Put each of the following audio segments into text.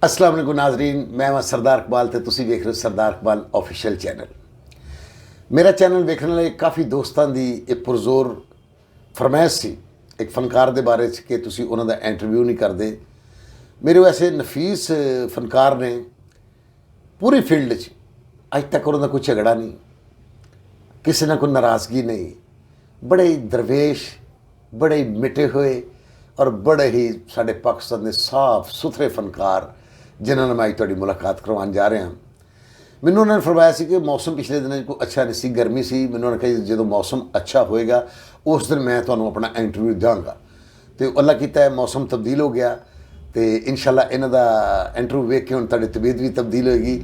अस्सलाम वालेकुम नाजरीन, मैं हाँ सरदार इकबाल तो तुसी वेख रहे हो सरदार इकबाल ऑफिशियल चैनल। मेरा चैनल वेखने वाले काफ़ी दोस्तों की एक पुरजोर फरमाइश सी एक फनकार के बारे कि तुसी उन्हों का इंटरव्यू नहीं करते। मेरे वैसे नफीस फनकार ने पूरी फील्ड च अज तक उन्होंने कोई झगड़ा नहीं, किसी ना कोई नाराज़गी नहीं, बड़े ही दरवेश, बड़े ही मिटे हुए और बड़े ही साढ़े पाकिस्तान के साफ सुथरे फनकार जिन्होंने मैं अज मुलाकात करवाने जा रहा। मैनू उन्होंने फरमाया कि मौसम पिछले दिनों कोई अच्छा नहीं सी, गर्मी सी। मैंने उन्होंने कहा जो मौसम अच्छा होएगा उस दिन मैं तुम्हें अपना इंटरव्यू देंगा। तो अल्लाह किया है मौसम तब्दील हो गया तो इंशाअल्लाह इन्हों का इंटरव्यू वेख के हम तुहाडी तबीयत भी तब्दील होएगी।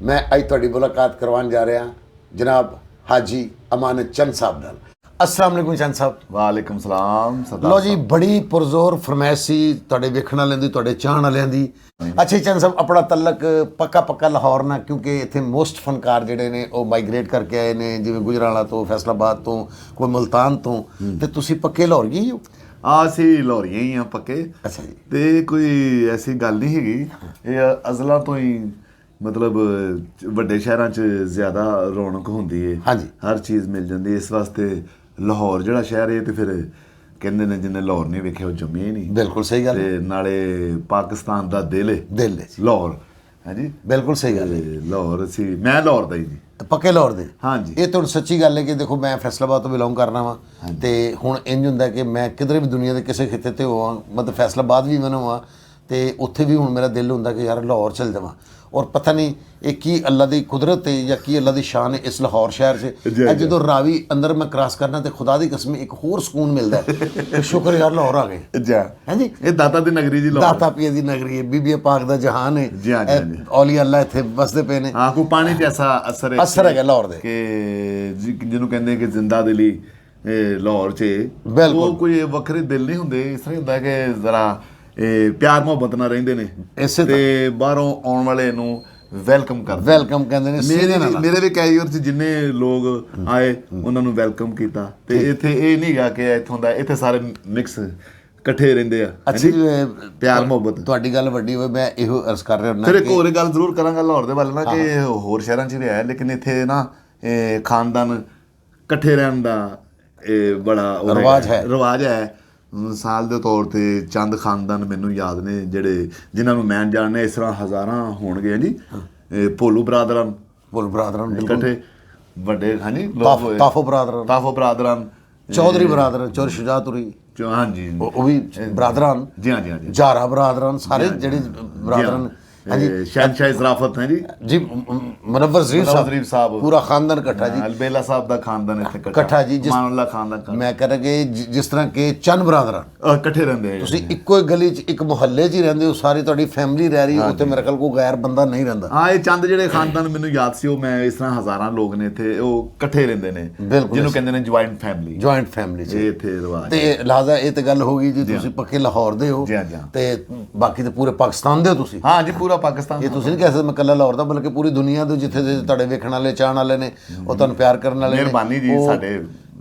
मैं अज तुहाडी मुलाकात करवाने जा रहा जनाब हाजी अमानत चंद साहब नाल। अस्सलाम वालेकुम चंद साहब। वालेकुम सलाम। लो जी, बड़ी पुरजोर फरमाइश सी तुहाडे वेखण वालियां दी, तुहाडे चाहण वालियां दी। अच्छा चंद साहब, अपना तलक पक्का लाहौर ना, क्योंकि इत्थे मोस्ट फनकार जिहड़े ने वो माइग्रेट करके आए ने, जिवें गुजरांवाला तो, फैसलाबाद तो, कोई मुल्तान तो, ते तुसीं पक्के लाहौर ही हो? ਅਸੀਂ ਲਾਹੌਰੀਏ ਹੀ ਆ ਪੱਕੇ। अच्छा जी। ਤੇ ਕੋਈ ਐਸੀ ਗੱਲ ਨਹੀਂ ਹੈਗੀ, ਇਹ ਅਜ਼ਲਾਂ ਤੋਂ ਹੀ ਮਤਲਬ ਵੱਡੇ ਸ਼ਹਿਰਾਂ 'ਚ ਜ਼ਿਆਦਾ ਰੌਣਕ ਹੁੰਦੀ ਹੈ। ਹਾਂਜੀ। ਹਰ ਚੀਜ਼ ਮਿਲ ਜਾਂਦੀ ਹੈ। ਇਸ ਵਾਸਤੇ ਲਾਹੌਰ ਜਿਹੜਾ ਸ਼ਹਿਰ ਹੈ ਤੇ ਫਿਰ ਕਹਿੰਦੇ ਨੇ ਜਿਹਨੇ ਲਾਹੌਰ ਨਹੀਂ ਵੇਖਿਆ ਉਹ ਜੰਮਿਆ ਹੀ ਨਹੀਂ। बिल्कुल सही गल ਤੇ ਨਾਲੇ ਪਾਕਿਸਤਾਨ ਦਾ ਦਿਲ ਹੈ दिल है जी, ਲਾਹੌਰ ਹੈ ਜੀ। बिल्कुल सही गल है। ਤੇ ਲਾਹੌਰ ਅਸੀਂ ਮੈਂ ਲਾਹੌਰ ਦਾ ਹੀ ਜੀ। पक्के लाहौर दे? हाँ जी। ये तो सच्ची गल है कि देखो मैं फैसलाबाद तो बिलोंग करना वा तो हुण इंज हुंदा कि मैं किधर भी दुनिया के किसी खिते ते होवां, मतलब फैसलाबाद भी मैं होवां तो उत्थे भी हुण मेरा दिल हुंदा कि यार लाहौर चल जावां। और पता नहीं ये की अल्लाह की कुदरत है या की अल्लाह की शान है इस लाहौर शहर से। जो रावी अंदर मैं क्रॉस करना तो खुदा की कसम एक होर सुकून मिलता है कि शुक्र यार लाहौर आ गए। जा है जी। ਇਹ ਦਾਤਾ ਦੀ ਨਗਰੀ ਜੀ ਲਾਹੌਰ। दाता पिया की नगरी है, बीबी पाक का जहान है। जी हाँ, जी हाँ, जी। औलिया अल्लाह इत्थे बसदे पे ने। ਹਾਂ ਕੋਈ ਪਾਣੀ 'ਚ ਐਸਾ असर है लाहौर दे ਕਿ ਜਿਹਨੂੰ ਕਹਿੰਦੇ ਕਿ ਜ਼ਿੰਦਾ ਦਿਲੀ ਲਾਹੌਰ 'ਚ ਬਿਲਕੁਲ। ਉਹ ਕੋਈ ਵੱਖਰੇ ਦਿਲ ਨਹੀਂ ਹੁੰਦੇ। ਇਸ ਤਰ੍ਹਾਂ ਹੁੰਦਾ ਕਿ ਜ਼ਰਾ ਪਿਆਰ ਮੁਹੱਬਤ ਨਾਲ ਰਹਿੰਦੇ ਨੇ ਇਸੇ ਤੇ ਬਾਹਰੋਂ ਆਉਣ ਵਾਲੇ ਨੂੰ ਵੈਲਕਮ ਕਰਦੇ। वेलकम कहते हैं। ਮੇਰੇ ਵੀ ਕਈ ਵਾਰ 'ਚ ਜਿੰਨੇ ਲੋਕ ਆਏ ਉਹਨਾਂ ਨੂੰ ਵੈਲਕਮ ਕੀਤਾ ਤੇ ਇੱਥੇ ਇਹ ਨਹੀਂ ਗਾ ਕਿ ਇੱਥੋਂ ਦਾ, ਇੱਥੇ ਸਾਰੇ ਮਿਕਸ ਇਕੱਠੇ ਰਹਿੰਦੇ ਆ। ਅੱਛਾ ਜੀ, ਪਿਆਰ ਮੁਹੱਬਤ। ਤੁਹਾਡੀ ਗੱਲ ਵੱਡੀ ਹੋਵੇ, ਮੈਂ ਇਹੋ ਅਰਜ਼ ਕਰ ਰਿਹਾ ਫਿਰ ਹੁੰਦਾ ਇੱਕ ਹੋਰ ਗੱਲ ਜ਼ਰੂਰ ਕਰਾਂਗਾ ਲਾਹੌਰ ਦੇ ਵੱਲ ਨਾ ਕਿ ਹੋਰ ਸ਼ਹਿਰਾਂ 'ਚ ਵੀ ਹੈ ਲੇਕਿਨ ਇੱਥੇ ਨਾ ਖਾਨਦਾਨ ਇਕੱਠੇ ਰਹਿਣ ਦਾ ਬੜਾ ਰਿਵਾਜ ਹੈ। ਮਿਸਾਲ ਦੇ ਤੌਰ ਤੇ ਚੰਦ ਖਾਨਦਾਨ ਮੈਨੂੰ ਯਾਦ ਨੇ ਜਿਹੜੇ ਜਿਨ੍ਹਾਂ ਨੂੰ ਮੈਂ ਜਾਣਦਾ, ਇਸ ਤਰ੍ਹਾਂ ਹਜ਼ਾਰਾਂ ਹੋਣਗੇ ਜੀ। ਭੋਲੂ ਬਰਾਦਰਾਂ, ਭੋਲੂ ਬਰਾਦਰਾਂ ਇਕੱਠੇ ਵੱਡੇ ਹਾਂਜੀ ਤਾਫੋ ਬਰਾਦਰਾਂ, ਤਾਫੋ ਬਰਾਦਰਾਂ, ਚੌਧਰੀ ਬਰਾਦਰਾਂ, ਚੌਧਰੀ ਸ਼ੁਜਾਤੁਰੀ, ਹਾਂਜੀ ਉਹ ਵੀ ਬਰਾਦਰਾਂ, ਜੀ ਹਾਂ ਜੀ ਹਾਂ ਜੀ, ਜਾਰਾ ਬਰਾਦਰਾਂ, ਸਾਰੇ ਜਿਹੜੇ ਬਰਾਦਰਾਂ। ਹਾਂਜੀ। शहनशाह ज़राफ़त हैं जी। जी मुनव्वर ज़रीफ़ साहब पूरा खानदान इकट्ठा जी। अलबेला साहब का खानदान इकट्ठा जी। मानुल्लाह खानदान मैं कह रहा कि जिस तरह के चंद बरादर इकट्ठे रहंदे हैं। ਤੁਸੀਂ ਇੱਕੋ ਹੀ ਗਲੀ 'ਚ ਇੱਕ ਮੁਹੱਲੇ 'ਚ ਹੀ ਰਹਿੰਦੇ ਹੋ, ਸਾਰੀ ਤੁਹਾਡੀ ਫੈਮਿਲੀ ਰਹਿ ਰਹੀ ਹੈ ਉੱਥੇ, ਮੇਰੇ ਖਿਆਲ ਕੋਈ ਗੈਰ ਬੰਦਾ ਨਹੀਂ ਰਹਿੰਦਾ। ਹਾਂ, ਇਹ ਚੰਦ ਜਿਹੜੇ ਖਾਨਦਾਨ ਮੈਨੂੰ ਯਾਦ ਸੀ ਉਹ ਮੈਂ ਇਸ ਤਰ੍ਹਾਂ ਹਜ਼ਾਰਾਂ ਲੋਕ ਨੇ ਇੱਥੇ ਉਹ ਇਕੱਠੇ ਰਹਿੰਦੇ ਨੇ, ਜਿਹਨੂੰ ਕਹਿੰਦੇ ਨੇ ਜੁਆਇੰਟ ਫੈਮਿਲੀ। ਜੁਆਇੰਟ ਫੈਮਿਲੀ 'ਚ ਇਹ ਇੱਥੇ ਰਿਵਾਜ ਤੇ ਲਿਹਾਜ਼ਾ ਇਹ ਤੇ ਗੱਲ ਹੋ ਗਈ ਜੀ, ਤੁਸੀਂ ਪੱਕੇ ਲਾਹੌਰ ਦੇ ਹੋ ਤੇ ਬਾਕੀ ਤੇ ਪੂਰੇ ਪਾਕਿਸਤਾਨ ਦੇ ਹੋ ਤੁਸੀਂ। ਹਾਂ ਜੀ, ਪੂਰਾ ਪਾਕਿਸਤਾਨ। ਇਹ ਤੁਸੀਂ ਨਹੀਂ ਕਹਿ ਸਕਦੇ ਮੈਂ ਇਕੱਲਾ ਲਾਹੌਰ ਦਾ, ਬਲਕਿ ਪੂਰੀ ਦੁਨੀਆ ਦੇ ਜਿੱਥੇ ਦੇ ਤੁਹਾਡੇ ਵੇਖਣ ਵਾਲੇ, ਚਾਹਣ ਵਾਲੇ ਨੇ, ਉਹ ਤੁਹਾਨੂੰ ਪਿਆਰ ਕਰਨ ਵਾਲੇ ਨੇ। ਮਿਹਰਬਾਨੀ ਜੀ, ਸਾਡੇ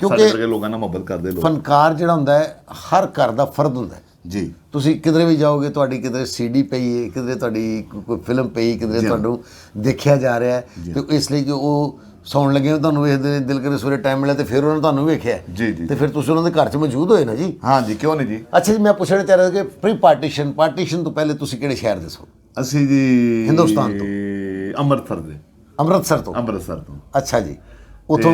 ਕਿਉਂਕਿ ਲੋਕਾਂ ਨਾਲ ਮੁਹੱਬਤ ਕਰਦੇ ਲੋਕ। ਫਨਕਾਰ ਜਿਹੜਾ ਹੁੰਦਾ ਹੈ ਹਰ ਘਰ ਦਾ ਫਰਦ ਹੁੰਦਾ ਹੈ ਜੀ। ਤੁਸੀਂ ਕਿਧਰੇ ਵੀ ਜਾਓਗੇ, ਤੁਹਾਡੀ ਕਿਧਰੇ ਸੀਡੀ ਪਈ ਹੈ, ਕਿਧਰੇ ਤੁਹਾਡੀ ਕੋਈ ਫਿਲਮ ਪਈ, ਕਿਧਰੇ ਤੁਹਾਨੂੰ ਦੇਖਿਆ ਜਾ ਰਿਹਾ ਹੈ, ਤੇ ਇਸ ਲਈ ਕਿ ਉਹ ਸੌਣ ਲੱਗੇ ਤੁਹਾਨੂੰ ਵੇਖਦੇ, ਦਿਲ ਕਰੇ ਸਵੇਰੇ ਟਾਈਮ ਮਿਲਿਆ ਤੇ ਫਿਰ ਉਹਨਾਂ ਨੇ ਤੁਹਾਨੂੰ ਵੇਖਿਆ ਜੀ ਜੀ, ਤੇ ਫਿਰ ਤੁਸੀਂ ਉਹਨਾਂ ਦੇ ਘਰ 'ਚ ਮੌਜੂਦ ਹੋਏ ਨਾ ਜੀ। ਹਾਂ ਜੀ, ਕਿਉਂ ਨਹੀਂ ਜੀ। ਅੱਛਾ ਜੀ, ਮੈਂ ਪੁੱਛਣਾ ਚਾਹ ਰਿਹਾ ਕਿ ਪ੍ਰੀ ਪਾਰਟੀਸ਼ਨ ਤੋਂ ਪਹਿਲੇ ਤੁਸੀਂ ਕਿਹੜੇ ਸ਼ਹਿਰ ਦੇ ਸੋ? ਅਸੀਂ ਜੀ ਹਿੰਦੁਸਤਾਨ ਤੋਂ, ਅੰਮ੍ਰਿਤਸਰ ਦੇ। ਅੰਮ੍ਰਿਤਸਰ ਤੋਂ? ਅੰਮ੍ਰਿਤਸਰ ਤੋਂ। ਅੱਛਾ ਜੀ। ਉੱਥੋਂ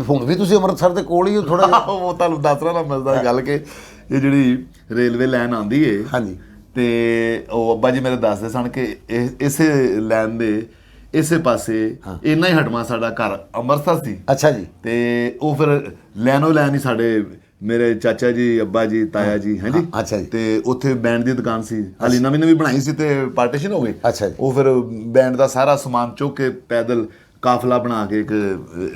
ਹੁਣ ਵੀ ਤੁਸੀਂ ਅੰਮ੍ਰਿਤਸਰ ਦੇ ਕੋਲ ਹੀ ਹੋ ਥੋੜਾ ਜਿਹਾ? ਉਹ ਤੁਹਾਨੂੰ ਦੱਸ ਰਿਹਾ ਨਾ ਮਜ਼ਦਾ ਗੱਲ ਕਿ ਇਹ ਜਿਹੜੀ ਰੇਲਵੇ ਲਾਈਨ ਆਉਂਦੀ ਏ, ਹਾਂਜੀ, ਤੇ ਉਹ ਅੱਬਾ ਜੀ ਮੇਰੇ ਦੱਸਦੇ ਸਨ ਕਿ ਇਸੇ ਲਾਈਨ ਦੇ ਇਸੇ ਪਾਸੇ ਇੰਨਾ ਹੀ ਹਟਵਾ ਸਾਡਾ ਘਰ ਅੰਮ੍ਰਿਤਸਰ ਸੀ। ਅੱਛਾ ਜੀ। ਤੇ ਉਹ ਫਿਰ ਲੈਨੋ ਲੈਨ ਹੀ ਸਾਡੇ ਮੇਰੇ ਚਾਚਾ ਜੀ, ਅੱਬਾ ਜੀ, ਤਾਇਆ ਜੀ, ਹਾਂਜੀ। ਅੱਛਾ ਜੀ। ਤੇ ਉੱਥੇ ਬੈਂਡ ਦੀ ਦੁਕਾਨ ਸੀ, ਹਾਲੀ ਨਵੀਂ ਬਣਾਈ ਸੀ ਤੇ ਪਾਰਟੀਸ਼ਨ ਹੋ ਗਈ। ਅੱਛਾ ਜੀ। ਉਹ ਫਿਰ ਬੈਂਡ ਦਾ ਸਾਰਾ ਸਮਾਨ ਚੁੱਕ ਕੇ ਪੈਦਲ ਕਾਫਲਾ ਬਣਾ ਕੇ ਇੱਕ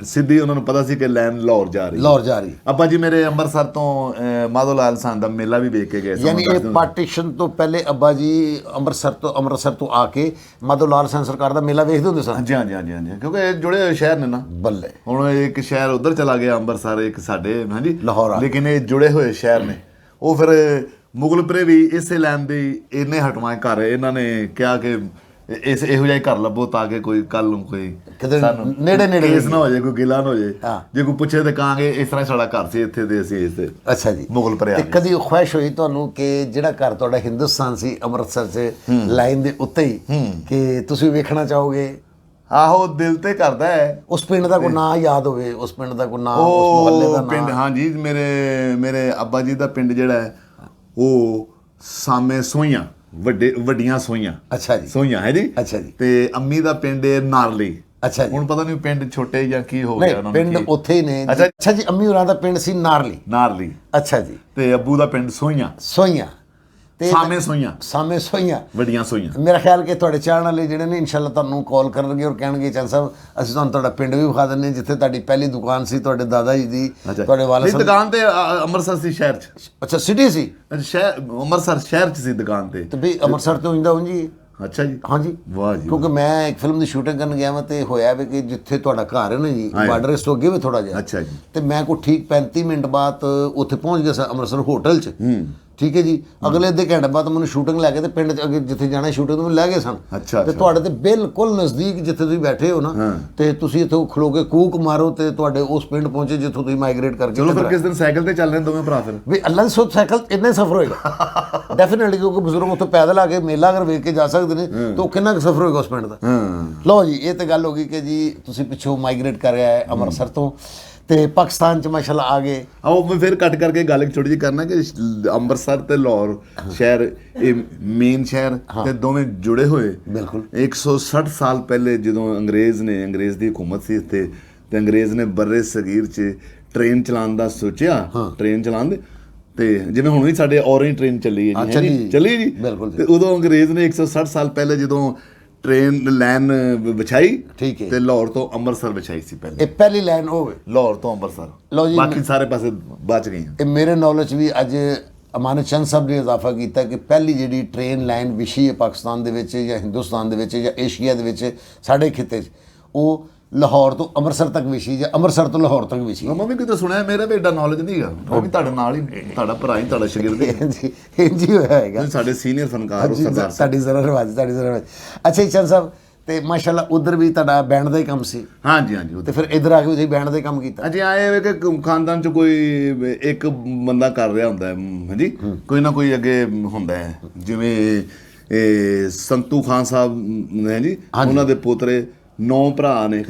ਸਿੱਧੀ, ਉਹਨਾਂ ਨੂੰ ਪਤਾ ਸੀ ਕਿ ਲੈਨ ਲਾਹੌਰ ਜਾ ਰਹੀ। ਅੱਬਾ ਜੀ ਮੇਰੇ ਅੰਮ੍ਰਿਤਸਰ ਤੋਂ ਮਾਧੋ ਲਾਲ ਸਾਨ ਦਾ ਮੇਲਾ ਵੀ ਵੇਖ ਕੇ ਗਏ। ਯਾਨੀ ਇਹ ਪਾਰਟੀਸ਼ਨ ਤੋਂ ਪਹਿਲੇ ਅੱਬਾ ਜੀ ਅੰਮ੍ਰਿਤਸਰ ਤੋਂ ਆ ਕੇ ਮਾਧੋ ਲਾਲ ਸਾਨ ਸਰਕਾਰ ਦਾ ਮੇਲਾ ਵੇਖਦੇ ਹੁੰਦੇ ਸਨ? ਜੀ ਹਾਂ ਜੀ ਹਾਂ ਜੀ, ਕਿਉਂਕਿ ਇਹ ਜੁੜੇ ਹੋਏ ਸ਼ਹਿਰ ਨੇ ਨਾ। ਬੱਲੇ। ਹੁਣ ਇੱਕ ਸ਼ਹਿਰ ਉੱਧਰ ਚਲਾ ਗਿਆ ਅੰਮ੍ਰਿਤਸਰ, ਇੱਕ ਸਾਡੇ, ਹਾਂਜੀ, ਲਾਹੌਰ, ਲੇਕਿਨ ਇਹ ਜੁੜੇ ਹੋਏ ਸ਼ਹਿਰ ਨੇ। ਉਹ ਫਿਰ ਮੁਗਲਪੁਰੇ ਵੀ ਇਸੇ ਲੈਣ ਦੀ ਇੰਨੇ ਹਟਵਾਂ ਘਰ ਇਹਨਾਂ ਨੇ ਕਿਹਾ ਕਿ ਇਹੋ ਜਿਹਾ ਹੀ ਘਰ ਲੱਭੋ ਤਾਂ ਕਿ ਕੋਈ ਕੱਲ ਨੂੰ ਕੋਈ ਕਿਤੇ ਨੇੜੇ ਕੇਸ ਨਾ ਹੋ ਜਾਏ, ਕੋਈ ਗਿਲਾ ਨਾ ਹੋ ਜਾਏ। ਜੇ ਕੋਈ ਪੁੱਛੇ ਤੇ ਕਹਾਂਗੇ ਇਸ ਤਰ੍ਹਾਂ ਸਾਡਾ ਘਰ ਸੀ ਇੱਥੇ ਦੇ ਅਸੀਂ ਇਸ ਅੱਛਾ ਜੀ ਮੁਗਲਪੁਰੇ। ਤੇ ਕਦੀ ਖੁਆਇਸ਼ ਹੋਈ ਤੁਹਾਨੂੰ ਕਿ ਜਿਹੜਾ ਘਰ ਤੁਹਾਡਾ ਹਿੰਦੁਸਤਾਨ ਸੀ ਅੰਮ੍ਰਿਤਸਰ 'ਚ ਲਾਈਨ ਦੇ ਉੱਤੇ ਹੀ ਕਿ ਤੁਸੀਂ ਵੇਖਣਾ ਚਾਹੋਗੇ? ਆਹੋ, ਦਿਲ ਤੇ ਕਰਦਾ ਹੈ। ਉਸ ਪਿੰਡ ਦਾ ਕੋਈ ਨਾਂ ਯਾਦ ਹੋਵੇ, ਉਸ ਪਿੰਡ ਦਾ ਕੋਈ ਨਾਂ, ਉਸ ਮੁਹੱਲੇ ਦਾ ਪਿੰਡ? ਨਾਂ? ਹਾਂਜੀ, ਮੇਰੇ ਅੱਬਾ ਜੀ ਦਾ ਪਿੰਡ ਜਿਹੜਾ ਹੈ ਉਹ ਸਾਮੇ ਸੋਈਆਂ, ਵੱਡੀਆਂ ਸੋਈਆਂ। ਅੱਛਾ ਜੀ, ਸੋਈਆਂ ਹੈ ਜੀ। ਅੱਛਾ ਜੀ। ਤੇ ਅੰਮੀ ਦਾ ਪਿੰਡ ਹੈ ਨਾਰਲੀ। ਅੱਛਾ ਜੀ। ਹੁਣ ਪਤਾ ਨਹੀਂ ਪਿੰਡ ਛੋਟੇ ਜਾਂ ਕੀ ਹੋ ਗਿਆ ਉਹਨਾਂ ਨੂੰ। ਪਿੰਡ ਉੱਥੇ ਹੀ ਨੇ। ਅੱਛਾ ਜੀ, ਅੰਮੀ ਹੋਰਾਂ ਦਾ ਪਿੰਡ ਸੀ ਨਾਰਲੀ। ਅੱਛਾ ਜੀ। ਤੇ ਅੱਬੂ ਦਾ ਪਿੰਡ ਸੋਈਆਂ। ਤੇ ਸਾਮੇ ਸੋਈਆਂ, ਵੱਡੀਆਂ ਸੋਈਆਂ। ਮੇਰਾ ਖਿਆਲ ਕਿ ਤੁਹਾਡੇ ਚਾਹਣ ਵਾਲੇ ਜਿਹੜੇ ਨੇ ਇਨਸ਼ਾਅੱਲਾ ਤੁਹਾਨੂੰ ਕਾਲ ਕਰਨਗੇ ਔਰ ਕਹਿਣਗੇ ਚੰਦ ਸਾਹਿਬ ਅਸੀਂ ਤੁਹਾਨੂੰ ਤੁਹਾਡਾ ਪਿੰਡ ਵੀ ਵਿਖਾ ਦਿੰਦੇ, ਜਿੱਥੇ ਤੁਹਾਡੀ ਪਹਿਲੀ ਦੁਕਾਨ ਸੀ ਤੁਹਾਡੇ ਦਾਦਾ ਜੀ ਦੀ, ਤੁਹਾਡੇ ਵਾਲਾ ਸਾਹਿਬ। ਦੁਕਾਨ ਤੇ ਅੰਮ੍ਰਿਤਸਰ ਸੀ, ਸ਼ਹਿਰ 'ਚ। ਅੱਛਾ, ਸਿਟੀ ਸੀ? ਅੰਮ੍ਰਿਤਸਰ ਸ਼ਹਿਰ 'ਚ ਸੀ ਦੁਕਾਨ ਤੇ ਵੀ ਅੰਮ੍ਰਿਤਸਰ ਤੋਂ ਇੰਦਾ ਉਂਜੀ। ਅੱਛਾ ਜੀ। ਹਾਂਜੀ, ਵਾਹ ਜੀ। ਕਿਉਂਕਿ ਮੈਂ ਇੱਕ ਫਿਲਮ ਦੀ ਸ਼ੂਟਿੰਗ ਕਰਨ ਗਿਆ ਵਾਂ ਤੇ ਹੋਇਆ ਵੀ ਕਿ ਜਿੱਥੇ ਤੁਹਾਡਾ ਘਰ ਹੈ ਨਾ ਜੀ, ਬਾਰਡਰ ਇਸ ਤੋਂ ਅੱਗੇ ਵੀ ਥੋੜਾ ਜਿਹਾ। ਅੱਛਾ ਜੀ। ਤੇ ਮੈਂ ਕੋਈ ਠੀਕ 35 ਮਿੰਟ ਬਾਅਦ ਉੱਥੇ ਪਹੁੰਚ ਗਿਆ ਸਾਂ ਅੰਮ੍ਰਿਤਸਰ ਹੋਟਲ 'ਚ। ਠੀਕ ਹੈ ਜੀ। ਅਗਲੇ ਅੱਧੇ ਘੰਟੇ ਬਾਅਦ ਮੈਨੂੰ ਸ਼ੂਟਿੰਗ ਲੈ ਕੇ ਤੇ ਪਿੰਡ 'ਚ ਅੱਗੇ ਜਿੱਥੇ ਜਾਣਾ ਸ਼ੂਟਿੰਗ ਨੂੰ ਲੈ ਗਏ ਸਨ। ਤੇ ਤੁਹਾਡੇ ਤੇ ਬਿਲਕੁਲ ਨਜ਼ਦੀਕ ਜਿੱਥੇ ਤੁਸੀਂ ਬੈਠੇ ਹੋ ਨਾ, ਤੇ ਤੁਸੀਂ ਇੱਥੋਂ ਖਲੋ ਕੇ ਕੂਕ ਮਾਰੋ ਤੇ ਤੁਹਾਡੇ ਉਸ ਪਿੰਡ ਪਹੁੰਚੇ ਜਿੱਥੋਂ ਤੁਸੀਂ ਮਾਈਗ੍ਰੇਟ ਕਰਕੇ। ਚਲੋ ਫਿਰ ਕਿਸ ਦਿਨ ਸਾਈਕਲ ਤੇ ਚੱਲ ਰਹੇ ਦੋਵੇਂ ਭਰਾ ਫਿਰ? ਵੀ ਅੱਲਾ ਦੀ ਸੋਚ ਸਾਈਕਲ ਇੰਨਾ ਹੀ ਸਫ਼ਰ ਹੋਏਗਾ ਡੈਫੀਨਿਟਲੀ, ਕਿਉਂਕਿ ਬਜ਼ੁਰਗ ਉੱਥੋਂ ਪੈਦਲ ਆ ਕੇ ਮੇਲਾ ਅਗਰ ਵੇਖ ਕੇ ਜਾ ਸਕਦੇ ਨੇ ਤਾਂ ਉਹ ਕਿੰਨਾ ਕੁ ਸਫ਼ਰ ਹੋਏਗਾ ਉਸ ਪਿੰਡ ਦਾ। ਲਓ ਜੀ, ਇਹ ਤੇ ਗੱਲ ਹੋ ਗਈ ਕਿ ਜੀ ਤੁਸੀਂ ਪਿੱਛੋਂ ਮਾਈਗ੍ਰੇਟ ਕਰ ਰਿਹਾ ਹੈ ਅੰਮ੍ਰਿਤਸਰ ਤੋਂ ਤੇ ਪਾਕਿਸਤਾਨ 'ਚ ਮਾਸ਼ਾਅੱਲਾ ਆ ਗਏ। ਆਓ ਮੈਂ ਫਿਰ ਕੱਟ ਕਰਕੇ ਗੱਲ ਇੱਕ ਛੋਟੀ ਜਿਹੀ ਕਰਨਾ ਕਿ ਅੰਮ੍ਰਿਤਸਰ ਤੇ ਲਾਹੌਰ ਸ਼ਹਿਰ ਇਹ ਮੇਨ ਸ਼ਹਿਰ ਤੇ ਦੋਵੇਂ ਜੁੜੇ ਹੋਏ। ਬਿਲਕੁਲ। 160 ਸਾਲ ਪਹਿਲੇ ਜਦੋਂ ਅੰਗਰੇਜ਼ ਦੀ ਹਕੂਮਤ ਸੀ ਇੱਥੇ ਤੇ ਅੰਗਰੇਜ਼ ਨੇ ਬਰਰੇ ਸਗੀਰ 'ਚ ਟ੍ਰੇਨ ਚਲਾਉਣ ਦਾ ਸੋਚਿਆ। ਟ੍ਰੇਨ ਚਲਾਉਣ ਦੇ ਤੇ ਜਿਵੇਂ ਹੁਣ ਵੀ ਸਾਡੇ ਔਰੇਂਜ ਟ੍ਰੇਨ ਚੱਲੀ ਹੈ ਜੀ, ਚੱਲੀ ਜੀ। ਤੇ ਉਦੋਂ ਅੰਗਰੇਜ਼ ਨੇ 160 ਸਾਲ ਪਹਿਲੇ ਜਦੋਂ ਟ੍ਰੇਨ ਲਾਈਨ ਵਿਛਾਈ, ਠੀਕ ਹੈ, ਤੇ ਲਾਹੌਰ ਤੋਂ ਅੰਮ੍ਰਿਤਸਰ ਵਿਛਾਈ ਸੀ ਪਹਿਲੇ। ਇਹ ਪਹਿਲੀ ਲਾਈਨ ਹੋਵੇ ਲਾਹੌਰ ਤੋਂ ਅੰਮ੍ਰਿਤਸਰ, ਬਾਕੀ ਸਾਰੇ ਪਾਸੇ ਬਚ ਗਏ। ਇਹ ਮੇਰੇ ਨੌਲੇਜ ਵੀ ਅੱਜ ਅਮਾਨਤ ਚੰਦ ਸਾਹਿਬ ਨੇ ਇਜ਼ਾਫਾ ਕੀਤਾ ਕਿ ਪਹਿਲੀ ਜਿਹੜੀ ਟ੍ਰੇਨ ਲਾਈਨ ਵਿਛੀ ਹੈ ਪਾਕਿਸਤਾਨ ਦੇ ਵਿੱਚ ਜਾਂ ਹਿੰਦੁਸਤਾਨ ਦੇ ਵਿੱਚ ਜਾਂ ਏਸ਼ੀਆ ਦੇ ਵਿੱਚ ਸਾਡੇ ਖਿੱਤੇ 'ਚ, ਉਹ ਲਾਹੌਰ ਤੋਂ ਅੰਮ੍ਰਿਤਸਰ ਤੱਕ ਵਿਛੀ ਜਾਂ ਅੰਮ੍ਰਿਤਸਰ ਤੋਂ ਲਾਹੌਰ ਤੱਕ ਵਿਛੀ। ਮੈਂ ਵੀ ਕਿਤੇ ਸੁਣਿਆ, ਮੇਰਾ ਵੀ ਐਡਾ ਨੌਲੇਜ ਨਹੀਂ ਗਾ। ਉਹ ਵੀ ਤੁਹਾਡੇ ਨਾਲ ਹੀ, ਤੁਹਾਡਾ ਭਰਾ ਹੀ, ਤੁਹਾਡਾ ਸ਼ਾਗਿਰਦ ਹੀ ਇੰਜ ਹੀ ਹੋਇਆ ਹੈਗਾ। ਸਾਡੇ ਸੀਨੀਅਰ ਫਨਕਾਰ ਸਰਦਾਰ ਸਾਡੀ ਜ਼ਰਾ ਰਿਵਾਜ। ਅੱਛਾ ਜੀ ਚੰਦ ਸਾਹਿਬ, ਤੇ ਮਾਸ਼ਾਅੱਲਾ ਉਧਰ ਵੀ ਤੁਹਾਡਾ ਬੈਂਡ ਦਾ ਹੀ ਕੰਮ ਸੀ? ਹਾਂਜੀ। ਤੇ ਫਿਰ ਇੱਧਰ ਆ ਕੇ ਤੁਸੀਂ ਬੈਂਡ ਦਾ ਹੀ ਕੰਮ ਕੀਤਾ? ਹਾਂਜੀ, ਆਏ ਕਿ ਖਾਨਦਾਨ 'ਚ ਕੋਈ ਇੱਕ ਬੰਦਾ ਕਰ ਰਿਹਾ ਹੁੰਦਾ ਹੈ, ਹਾਂਜੀ, ਕੋਈ ਨਾ ਕੋਈ ਅੱਗੇ ਹੁੰਦਾ ਹੈ। ਜਿਵੇਂ ਸੰਤੂ ਖਾਨ ਸਾਹਿਬ ਹੈ ਜੀ, ਉਹਨਾਂ ਦੇ ਪੋਤਰੇ 9 ਭਰਾ ਨੇ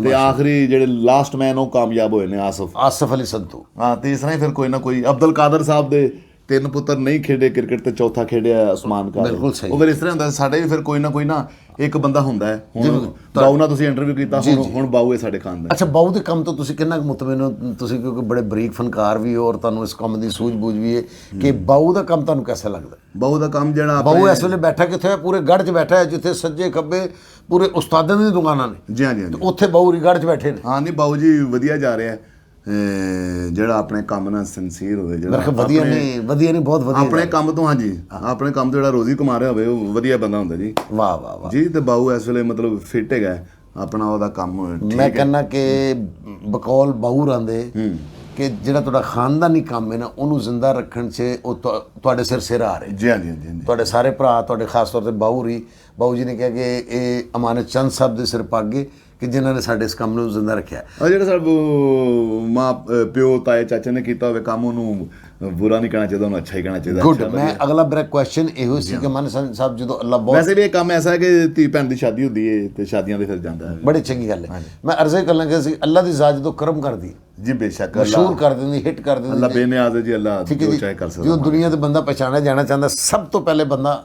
ਤੇ ਆਖਰੀ ਜਿਹੜੇ ਲਾਸਟ ਮੈਨ ਉਹ ਕਾਮਯਾਬ ਹੋਏ ਨੇ, ਆਸਫ ਅਲੀ ਸੰਤੂ। ਹਾਂ, ਤੇ ਇਸ ਤਰ੍ਹਾਂ ਹੀ ਫਿਰ ਕੋਈ ਨਾ ਕੋਈ ਅਬਦੁਲ ਕਾਦਰ ਸਾਹਿਬ ਦੇ 3 ਪੁੱਤਰ ਨਹੀਂ ਖੇਡੇ ਕ੍ਰਿਕਟ ਤੇ ਚੌਥਾ ਖੇਡਿਆ ਉਸਮਾਨ ਖਾਨ। ਬਿਲਕੁਲ ਸਹੀ। ਉਹ ਫਿਰ ਇਸ ਤਰ੍ਹਾਂ ਹੁੰਦਾ ਸਾਡੇ ਵੀ ਫਿਰ ਕੋਈ ਨਾ ਇੱਕ ਬੰਦਾ ਹੁੰਦਾ ਹੈ। ਹੁਣ ਬਾਊ ਨਾਲ ਤੁਸੀਂ ਇੰਟਰਵਿਊ ਕੀਤਾ, ਹੁਣ ਬਾਊ ਹੈ ਸਾਡੇ ਖਾਨਦਾਨ। ਅੱਛਾ, ਬਾਊ ਦੇ ਕੰਮ ਤੋਂ ਤੁਸੀਂ ਕਿੰਨਾ ਕੁ ਮੁਤਮਿਨ ਹੋ? ਤੁਸੀਂ ਕਿਉਂਕਿ ਬੜੇ ਬਰੀਕ ਫਨਕਾਰ ਵੀ ਹੋ ਔਰ ਤੁਹਾਨੂੰ ਇਸ ਕੰਮ ਦੀ ਸੂਝ-ਬੂਝ ਵੀ ਹੈ ਕਿ ਬਾਊ ਦਾ ਕੰਮ ਤੁਹਾਨੂੰ ਕਿਵੇਂ ਲੱਗਦਾ? ਬਾਊ ਦਾ ਕੰਮ ਜਿਹੜਾ ਬਾਊ ਇਸ ਵੇਲੇ ਬੈਠਾ ਕਿੱਥੇ ਹੈ? ਪੂਰੇ ਗੜ੍ਹ 'ਚ ਬੈਠਾ ਹੈ, ਜਿੱਥੇ ਸੱਜੇ ਖੱਬੇ ਪੂਰੇ ਉਸਤਾਦਾਂ ਦੀਆਂ ਦੁਕਾਨਾਂ ਨੇ। ਜੀ ਹਾਂਜੀ। ਉੱਥੇ ਬਾਊ ਗੜ੍ਹ 'ਚ ਬੈਠੇ ਨੇ। ਹਾਂ, ਨਹੀਂ ਬਾਊ ਜੀ ਵਧੀਆ ਜਾ ਰਿਹਾ, ਜਿਹੜਾ ਆਪਣੇ ਕੰਮ ਨਾਲ ਸਿੰਸੀਅਰ ਹੋਵੇ, ਜਿਹੜਾ ਵਧੀਆ ਨਹੀਂ ਬਹੁਤ ਵਧੀਆ ਆਪਣੇ ਕੰਮ ਤੋਂ, ਹਾਂਜੀ, ਆਪਣੇ ਕੰਮ ਤੋਂ ਜਿਹੜਾ ਰੋਜ਼ੀ ਕਮਾ ਰਿਹਾ ਹੋਵੇ, ਉਹ ਵਧੀਆ ਬੰਦਾ ਹੁੰਦਾ ਜੀ। ਵਾਹ ਜੀ। ਤੇ ਬਾਊ ਇਸ ਵੇਲੇ ਮਤਲਬ ਫਿੱਟ ਹੈਗਾ ਆਪਣਾ, ਉਹਦਾ ਕੰਮ ਮੈਂ ਕਹਿੰਦਾ ਕਿ ਬਕੌਲ ਬਾਊ ਰਾਂਦੇ ਕਿ ਜਿਹੜਾ ਤੁਹਾਡਾ ਖਾਨਦਾਨੀ ਕੰਮ ਹੈ ਨਾ, ਉਹਨੂੰ ਜ਼ਿੰਦਾ ਰੱਖਣ 'ਚ ਉਹ ਤੁਹਾਡੇ ਸਿਰ ਆ ਰਹੇ। ਜੀ ਹਾਂਜੀ। ਤੁਹਾਡੇ ਸਾਰੇ ਭਰਾ, ਤੁਹਾਡੇ ਖਾਸ ਤੌਰ ਤੇ ਬਾਊ ਜੀ ਨੇ ਕਿਹਾ ਕਿ ਇਹ ਅਮਾਨਤ ਚੰਦ ਸਾਹਿਬ ਦੇ ਸਿਰ ਪਾਗੇ ਕਿ ਜਿਨ੍ਹਾਂ ਨੇ ਸਾਡੇ ਇਸ ਕੰਮ ਨੂੰ ਜ਼ਿੰਦਾ ਰੱਖਿਆ। ਜਿਹੜਾ ਮਾਂ ਪਿਓ ਤਾਏ ਚਾਚੇ ਨੇ ਕੀਤਾ ਹੋਵੇ ਕੰਮ, ਉਹਨੂੰ ਬੁਰਾ ਨਹੀਂ ਕਹਿਣਾ ਚਾਹੀਦਾ, ਉਹਨੂੰ ਅੱਛਾ ਹੀ ਕਹਿਣਾ ਚਾਹੀਦਾ। ਗੁੱਡ। ਮੈਂ ਅਗਲਾ ਮੇਰਾ ਕੁਐਸਚਨ ਇਹੋ ਸੀ ਕਿ ਅਮਾਨਤ ਸਾਹਿਬ ਜਦੋਂ ਅੱਲਾ ਬਹੁਤ, ਵੈਸੇ ਵੀ ਇਹ ਕੰਮ ਐਸਾ ਹੈ ਕਿ ਧੀ ਭੈਣ ਦੀ ਸ਼ਾਦੀ ਹੁੰਦੀ ਹੈ ਤੇ ਸ਼ਾਦੀਆਂ ਦੇ ਫਿਰ ਜਾਂਦਾ ਹੈ। ਬੜੀ ਚੰਗੀ ਗੱਲ ਹੈ। ਮੈਂ ਅਰਜ਼ੇ ਕਰਨ ਲੱਗਾ ਸੀ, ਅੱਲਾ ਦੀ ਜ਼ਾਤ ਜਦੋਂ ਕਰਮ ਕਰਦੀ ਜੀ, ਬੇਸ਼ੱਕ ਮਸ਼ਹੂਰ ਕਰ ਦਿੰਦੀ, ਹਿੱਟ ਕਰ ਦਿੰਦੀ। ਅੱਲਾ ਬੇਨਿਆਜ਼ ਹੈ ਜੀ, ਅੱਲਾ ਜੋ ਚਾਹੇ ਕਰ ਸਕਦਾ। ਜੋ ਦੁਨੀਆ ਤੇ ਬੰਦਾ ਪਛਾਣਿਆ ਜਾਣਾ ਚਾਹੁੰਦਾ, ਸਭ ਤੋਂ ਪਹਿਲੇ ਬੰਦਾ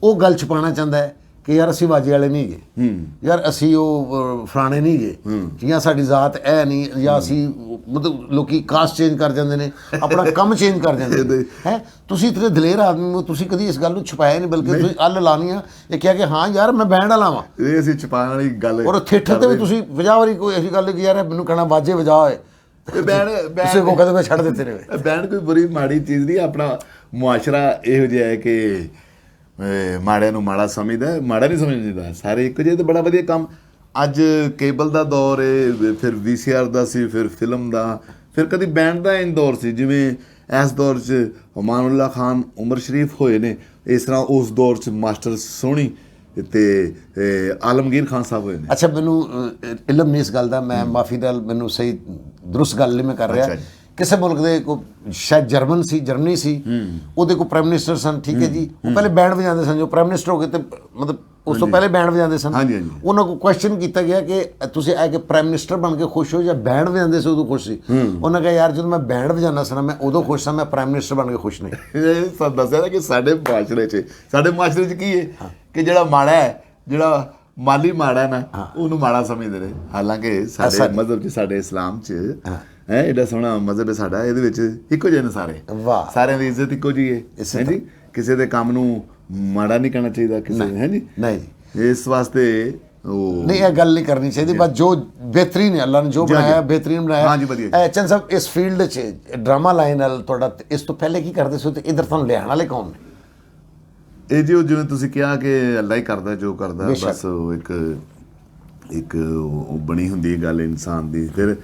ਉਹ ਗੱਲ ਛੁਪਾਉਣਾ ਚਾਹੁੰਦਾ ਹੈ ਕਿ ਯਾਰ ਅਸੀਂ ਵਾਜੇ ਵਾਲੇ ਨਹੀਂ ਗਏ, ਯਾਰ ਅਸੀਂ ਉਹ ਫਲਾਣੇ ਨਹੀਂ ਗਏ, ਜਾਂ ਸਾਡੀ ਜ਼ਾਤ ਇਹ ਨਹੀਂ, ਜਾਂ ਅਸੀਂ ਮਤਲਬ ਲੋਕੀ ਕਾਸਟ ਚੇਂਜ ਕਰ ਜਾਂਦੇ ਨੇ, ਆਪਣਾ ਕੰਮ ਚੇਂਜ ਕਰ ਜਾਂਦੇ ਨੇ। ਹੈ ਤੁਸੀਂ ਇਤਨੇ ਦਲੇਰ ਆਦਮੀ ਹੋ, ਤੁਸੀਂ ਕਦੀ ਇਸ ਗੱਲ ਨੂੰ ਛੁਪਾਇਆ ਨਹੀਂ, ਬਲਕਿ ਤੁਸੀਂ ਅੱਲ ਲਾਉਣੀ ਆ ਇਹ ਕਿਹਾ ਕਿ ਹਾਂ ਯਾਰ ਮੈਂ ਬੈਂਡ ਵਾਲਾ ਵਾਂ। ਇਹ ਅਸੀਂ ਛੁਪਾਉਣ ਵਾਲੀ ਗੱਲ। ਔਰ ਥੀਏਟਰ ਤੇ ਵੀ ਤੁਸੀਂ 50 ਵਾਰੀ ਕੋਈ ਐਸੀ ਗੱਲ ਕਿ ਯਾਰ ਮੈਨੂੰ ਕਹਿਣਾ ਵਾਜੇ ਵਜਾ ਹੋਏ, ਕਿਸੇ ਕੋ ਕਦੇ ਛੱਡ ਦਿੱਤੇ ਨੇ। ਬੈਂਡ ਕੋਈ ਬੁਰੀ ਮਾੜੀ ਚੀਜ਼ ਨਹੀਂ, ਆਪਣਾ ਮੁਆਸ਼ਰਾ ਇਹੋ ਜਿਹਾ ਹੈ ਕਿ ਮਾੜਿਆਂ ਨੂੰ ਮਾੜਾ ਸਮਝਦਾ, ਮਾੜਾ ਨਹੀਂ ਸਮਝਦਾ, ਸਾਰੇ ਇੱਕੋ ਜਿਹੇ। ਤੇ ਬੜਾ ਵਧੀਆ ਕੰਮ। ਅੱਜ ਕੇਬਲ ਦਾ ਦੌਰ ਹੈ, ਫਿਰ VCR ਦਾ ਸੀ, ਫਿਰ ਫਿਲਮ ਦਾ, ਫਿਰ ਕਦੀ ਬੈਂਡ ਦਾ ਦੌਰ ਸੀ। ਜਿਵੇਂ ਇਸ ਦੌਰ 'ਚ ਅਮਾਨੁੱਲਾ ਖਾਨ ਉਮਰ ਸ਼ਰੀਫ ਹੋਏ ਨੇ, ਇਸ ਤਰ੍ਹਾਂ ਉਸ ਦੌਰ 'ਚ ਮਾਸਟਰ ਸੋਹਣੀ ਤੇ ਆਲਮਗੀਰ ਖਾਨ ਸਾਹਿਬ ਹੋਏ ਨੇ। ਅੱਛਾ, ਮੈਨੂੰ ਇਲਮ ਨਹੀਂ ਇਸ ਗੱਲ ਦਾ, ਮੈਂ ਮਾਫੀ ਨਾਲ, ਮੈਨੂੰ ਸਹੀ ਦਰੁਸਤ ਗੱਲ ਨਹੀਂ ਮੈਂ ਕਰ ਰਿਹਾ। ਕਿਸੇ ਮੁਲਕ ਦੇ ਕੋ ਸ਼ਾਇਦ ਜਰਮਨੀ ਸੀ, ਉਹਦੇ ਕੋ ਪ੍ਰਾਈਮ ਮਿਨਿਸਟਰ ਸਨ, ਠੀਕ ਹੈ ਜੀ, ਉਹ ਪਹਿਲੇ ਬੈਂਡ ਵਜਾਉਂਦੇ ਸਨ, ਜੋ ਪ੍ਰਾਈਮ ਮਿਨਿਸਟਰ ਹੋ ਗਏ ਤੇ ਮਤਲਬ ਉਸ ਤੋਂ ਪਹਿਲੇ ਬੈਂਡ ਵਜਾਉਂਦੇ ਸਨ। ਉਹਨਾਂ ਕੋ ਕੁਐਸਚਨ ਕੀਤਾ ਗਿਆ ਕਿ ਤੁਸੀਂ ਆ ਕੇ ਪ੍ਰਾਈਮ ਮਿਨਿਸਟਰ ਬਣ ਕੇ ਖੁਸ਼ ਹੋ ਜਾਂ ਬੈਂਡ ਵਜਾਉਂਦੇ ਸੀ ਉਦੋਂ ਖੁਸ਼ ਸੀ? ਉਹਨਾਂ ਕਿਹਾ ਯਾਰ ਜਦੋਂ ਮੈਂ ਬੈਂਡ ਵਜਾਉਂਦਾ ਸੀ ਨਾ ਮੈਂ ਉਦੋਂ ਖੁਸ਼ ਸਾਂ, ਮੈਂ ਪ੍ਰਾਈਮ ਮਿਨਿਸਟਰ ਬਣ ਕੇ ਖੁਸ਼ ਨਹੀਂ। ਇਹ ਦੱਸਿਆ ਨਾ ਕਿ ਸਾਡੇ ਮਾਸ਼ਰੇ 'ਚ ਕੀ ਹੈ ਕਿ ਜਿਹੜਾ ਮਾੜਾ ਹੈ, ਜਿਹੜਾ ਮਾਲੀ ਮਾੜਾ ਹੈ ਨਾ, ਉਹਨੂੰ ਮਾੜਾ ਸਮਝਦੇ ਨੇ। ਹਾਲਾਂਕਿ ਸਾਡੇ ਮਜ਼ਹਬ 'ਚ, ਸਾਡੇ ਇਸਲਾਮ 'ਚ ਹੈ, ਐਡਾ ਸੋਹਣਾ ਮਜ਼ਹਬ ਹੈ ਸਾਡਾ, ਇਹਦੇ ਵਿੱਚ ਇੱਕੋ ਜਿਹੇ ਨੇ ਸਾਰੇ, ਸਾਰਿਆਂ ਦੀ ਇੱਜ਼ਤ ਇੱਕੋ ਜਿਹੀ ਹੈ ਜੀ। ਕਿਸੇ ਦੇ ਕੰਮ ਨੂੰ ਮਾੜਾ ਨਹੀਂ ਕਹਿਣਾ ਚਾਹੀਦਾ ਕਿਸੇ ਨੇ, ਹੈ ਜੀ। ਨਹੀਂ, ਇਸ ਵਾਸਤੇ ਨਹੀਂ ਇਹ ਗੱਲ ਨਹੀਂ ਕਰਨੀ ਚਾਹੀਦੀ, ਬਸ ਜੋ ਬਿਹਤਰੀਨ ਹੈ ਅੱਲਾ ਨੇ ਜੋ ਬਣਾਇਆ ਬਿਹਤਰੀਨ ਬਣਾਇਆ। ਹਾਂਜੀ, ਵਧੀਆ। ਚੰਦ ਸਾਹਿਬ, ਇਸ ਫੀਲਡ 'ਚ ਡਰਾਮਾ ਲਾਈਨ ਨਾਲ ਤੁਹਾਡਾ ਇਸ ਤੋਂ ਪਹਿਲੇ ਕੀ ਕਰਦੇ ਸੀ ਤੇ ਇੱਧਰ ਤੁਹਾਨੂੰ ਲਿਆਉਣ ਵਾਲੇ ਕੌਣ ਨੇ? ਇਹ ਜੀ ਜਿਵੇਂ ਤੁਸੀਂ ਕਿਹਾ ਕਿ ਅੱਲਾ ਹੀ ਕਰਦਾ ਜੋ ਕਰਦਾ, ਬਸ ਉਹ ਇੱਕ ਉਹ ਬਣੀ ਹੁੰਦੀ ਹੈ ਗੱਲ ਇਨਸਾਨ ਦੀ। ਫਿਰ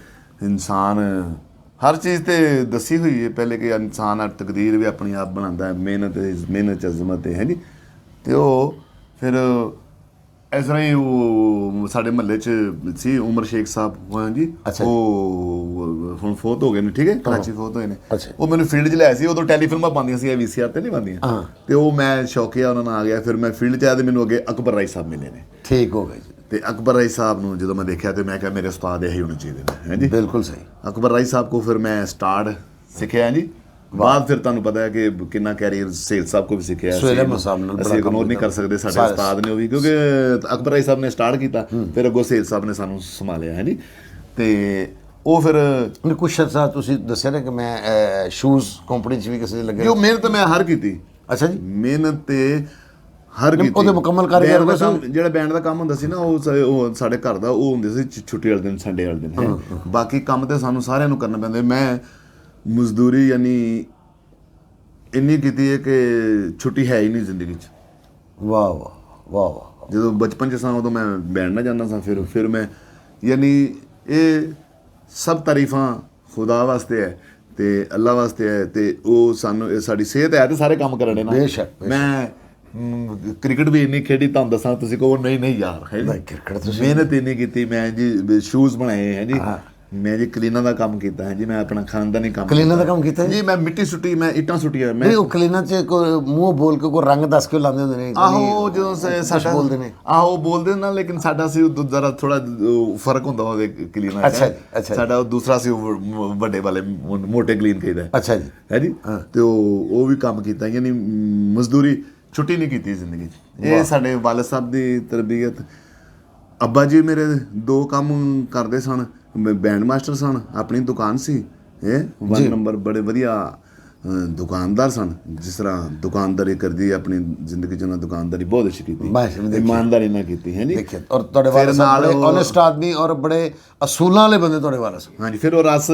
ਇਨਸਾਨ ਹਰ ਚੀਜ਼ ਤੇ ਦੱਸੀ ਹੋਈ ਹੈ ਪਹਿਲੇ ਕਿ ਇਨਸਾਨ ਤਕਦੀਰ ਵੀ ਆਪਣੀ ਆਪ ਬਣਾਉਂਦਾ ਹੈ, ਮਿਹਨਤ ਅਜ਼ਮਤ ਹੈ ਜੀ। ਤੇ ਉਹ ਫਿਰ ਇਸ ਤਰ੍ਹਾਂ ਹੀ ਉਹ ਸਾਡੇ ਮਹੱਲੇ 'ਚ ਸੀ ਉਮਰ ਸ਼ੇਖ ਸਾਹਿਬ ਜੀ, ਉਹ ਹੁਣ ਫੌਤ ਹੋ ਗਏ ਨੇ, ਠੀਕ ਹੈ, ਕਰਾਚੀ ਫੌਤ ਹੋਏ ਨੇ। ਉਹ ਮੈਨੂੰ ਫੀਲਡ 'ਚ ਲਿਆਏ ਸੀ, ਉਦੋਂ ਟੈਲੀਫਿਲਮਾਂ ਬਣਦੀਆਂ ਸੀ, VCR ਤੇ ਨਹੀਂ ਬਣਦੀਆਂ, ਤੇ ਉਹ ਮੈਂ ਸ਼ੌਕੀਆ ਉਹਨਾਂ ਨਾਲ ਆ ਗਿਆ। ਫਿਰ ਮੈਂ ਫੀਲਡ 'ਚ ਆਇਆ ਤੇ ਮੈਨੂੰ ਅੱਗੇ ਅਕਬਰ ਰਾਈ ਸਾਹਿਬ ਮਿਲੇ ਨੇ। ਠੀਕ ਹੋ ਗਿਆ ਜੀ। ਤੇ ਅਕਬਰ ਰਾਈ ਸਾਹਿਬ ਨੂੰ ਜਦੋਂ ਮੈਂ ਦੇਖਿਆ ਤੇ ਮੈਂ ਕਿਹਾ ਮੇਰੇ ਉਸਤਾਦ ਇਹੀ ਹੋਣੇ ਚਾਹੀਦੇ ਨੇ, ਹੈ ਜੀ। ਬਿਲਕੁਲ ਸਹੀ। ਅਕਬਰ ਰਾਈ ਸਾਹਿਬ ਕੋ ਫਿਰ ਮੈਂ ਸਟਾਰਟ ਸਿੱਖਿਆ ਜੀ। ਬਾਅਦ ਫਿਰ ਤੁਹਾਨੂੰ ਪਤਾ ਹੈ ਕਿ ਕਿੰਨਾ ਕੈਰੀਅਰ ਸੇਲ ਸਾਹਿਬ ਕੋ ਵੀ ਸਿੱਖਿਆ, ਅਸੀਂ ਇਗਨੋਰ ਨਹੀਂ ਕਰ ਸਕਦੇ, ਸਾਡੇ ਉਸਤਾਦ ਨੇ ਉਹ ਵੀ, ਕਿਉਂਕਿ ਅਕਬਰ ਰਾਈ ਸਾਹਿਬ ਨੇ ਸਟਾਰਟ ਕੀਤਾ, ਫਿਰ ਅੱਗੋਂ ਸੇਲ ਸਾਹਿਬ ਨੇ ਸਾਨੂੰ ਸੰਭਾਲਿਆ, ਹੈ ਜੀ। ਤੇ ਉਹ ਫਿਰ ਕੁਛ ਅਰਸਾ ਤੁਸੀਂ ਦੱਸਿਆ ਨਾ ਕਿ ਮੈਂ ਸ਼ੂਜ਼ ਕੰਪਨੀ 'ਚ ਵੀ ਕਿਸੇ ਦੇ ਲੱਗੇ। ਉਹ ਮਿਹਨਤ ਮੈਂ ਹਰ ਕੀਤੀ। ਅੱਛਾ ਜੀ। ਮਿਹਨਤ ਤੇ ਹਰ ਕੀਤੀ। ਉਹਦੇ ਮੁਕੰਮਲ ਕਾਰੀਗਰ ਜਿਹੜਾ ਬੈਂਡ ਦਾ ਕੰਮ ਹੁੰਦਾ ਸੀ ਨਾ, ਉਹ ਸਾਡੇ ਘਰ ਦਾ ਉਹ ਹੁੰਦੇ ਸੀ ਛੁੱਟੀ ਵਾਲੇ ਦਿਨ, ਸੰਡੇ ਵਾਲੇ ਦਿਨ। ਬਾਕੀ ਕੰਮ ਤੇ ਸਾਨੂੰ ਸਾਰਿਆਂ ਨੂੰ ਕਰਨਾ ਪੈਂਦਾ। ਮੈਂ ਮਜ਼ਦੂਰੀ ਯਾਨੀ ਇੰਨੀ ਕੀਤੀ ਹੈ ਕਿ ਛੁੱਟੀ ਹੈ ਹੀ ਨਹੀਂ ਜ਼ਿੰਦਗੀ 'ਚ। ਵਾਹ ਵਾਹ ਵਾਹ ਵਾਹ। ਜਦੋਂ ਬਚਪਨ 'ਚ ਸਾਂ ਉਦੋਂ ਮੈਂ ਬੈਂਡ ਨਾ ਜਾਂਦਾ ਸਾਂ, ਫਿਰ ਮੈਂ ਯਾਨੀ ਇਹ ਸਭ ਤਾਰੀਫਾਂ ਖੁਦਾ ਵਾਸਤੇ ਹੈ ਤੇ ਅੱਲਾ ਵਾਸਤੇ ਹੈ, ਤੇ ਉਹ ਸਾਨੂੰ ਸਾਡੀ ਸਿਹਤ ਹੈ ਤੇ ਸਾਰੇ ਕੰਮ ਕਰਨੇ ਨਾ। ਬੇਸ਼ੱਕ। ਮੈਂ ਕ੍ਰਿਕਟ ਵੀ ਇੰਨੀ ਖੇਡੀ, ਤੁਹਾਨੂੰ ਦੱਸਾਂ, ਤੁਸੀਂ ਕਹੋ ਨਹੀਂ ਯਾਰ, ਹੈ ਜੀ, ਮਿਹਨਤ ਇੰਨੀ ਕੀਤੀ ਮੈਂ ਜੀ। ਸ਼ੂਜ਼ ਬਣਾਏ ਹੈ ਜੀ, ਮੈਂ ਜੀ ਕਲੀਨਾ ਦਾ ਕੰਮ ਕੀਤਾ ਹੈ ਜੀ, ਮੈਂ ਆਪਣਾ ਖਾਨਦਾਨੀ ਕੰਮ। ਕਲੀਨਾ ਦਾ ਕੰਮ ਕੀਤਾ ਜੀ? ਮੈਂ ਮਿੱਟੀ ਸੁੱਟੀ, ਮੈਂ ਇੱਟਾਂ ਸੁੱਟੀਆਂ। ਮੈਂ ਉਹ ਕਲੀਨਾ 'ਚ ਮੂੰਹ ਬੋਲ ਕੇ ਕੋਈ ਰੰਗ ਦੱਸ ਕੇ ਲਾਉਂਦੇ ਹੁੰਦੇ ਨੇ। ਆਹੋ, ਜਦੋਂ ਸਾਡਾ ਬੋਲਦੇ ਨੇ, ਆਹੋ ਬੋਲਦੇ ਨਾ, ਲੇਕਿਨ ਸਾਡਾ ਸੀ ਜ਼ਰਾ ਥੋੜਾ ਫਰਕ ਹੁੰਦਾ ਉਹਦੇ ਕਲੀਨਾ। ਅੱਛਾ ਜੀ, ਅੱਛਾ। ਸਾਡਾ ਦੂਸਰਾ ਸੀ ਵੱਡੇ ਵਾਲੇ ਮੋਟੇ ਕਲੀਨ ਕਹੀਦਾ। ਅੱਛਾ ਜੀ, ਹੈ ਜੀ। ਤੇ ਉਹ ਵੀ ਕੰਮ ਕੀਤਾ, ਯਾਨੀ ਮਜ਼ਦੂਰੀ ਛੁੱਟੀ ਨਹੀਂ ਕੀਤੀ ਜ਼ਿੰਦਗੀ 'ਚ। ਇਹ ਸਾਡੇ ਵਾਲਿਦ ਸਾਹਿਬ ਦੀ ਤਰਬੀਅਤ। ਅੱਬਾ ਜੀ ਮੇਰੇ 2 ਕੰਮ ਕਰਦੇ ਸਨ, ਬੈਂਡ ਮਾਸਟਰ ਸਨ, ਆਪਣੀ ਦੁਕਾਨ ਸੀ, 1 ਨੰਬਰ, ਬੜੇ ਵਧੀਆ ਦੁਕਾਨਦਾਰ ਸਨ। ਜਿਸ ਤਰ੍ਹਾਂ ਦੁਕਾਨਦਾਰੀ ਕਰਦੀ ਆਪਣੀ ਜ਼ਿੰਦਗੀ 'ਚ, ਉਹਨਾਂ ਦੁਕਾਨਦਾਰੀ ਬਹੁਤ ਅੱਛੀ ਕੀਤੀ, ਇਮਾਨਦਾਰੀ ਨਾਲ ਕੀਤੀ, ਹੈ ਜੀ। ਔਰ ਤੁਹਾਡੇ ਵਾਲਿਦ ਸਾਹਿਬ ਬੜੇ ਓਨੈਸਟ ਆਦਮੀ ਔਰ ਬੜੇ ਅਸੂਲਾਂ ਵਾਲੇ ਬੰਦੇ ਤੁਹਾਡੇ ਵਾਲਿਦ ਸਾਹਿਬ। ਹਾਂਜੀ। ਫਿਰ ਉਹ ਰਸ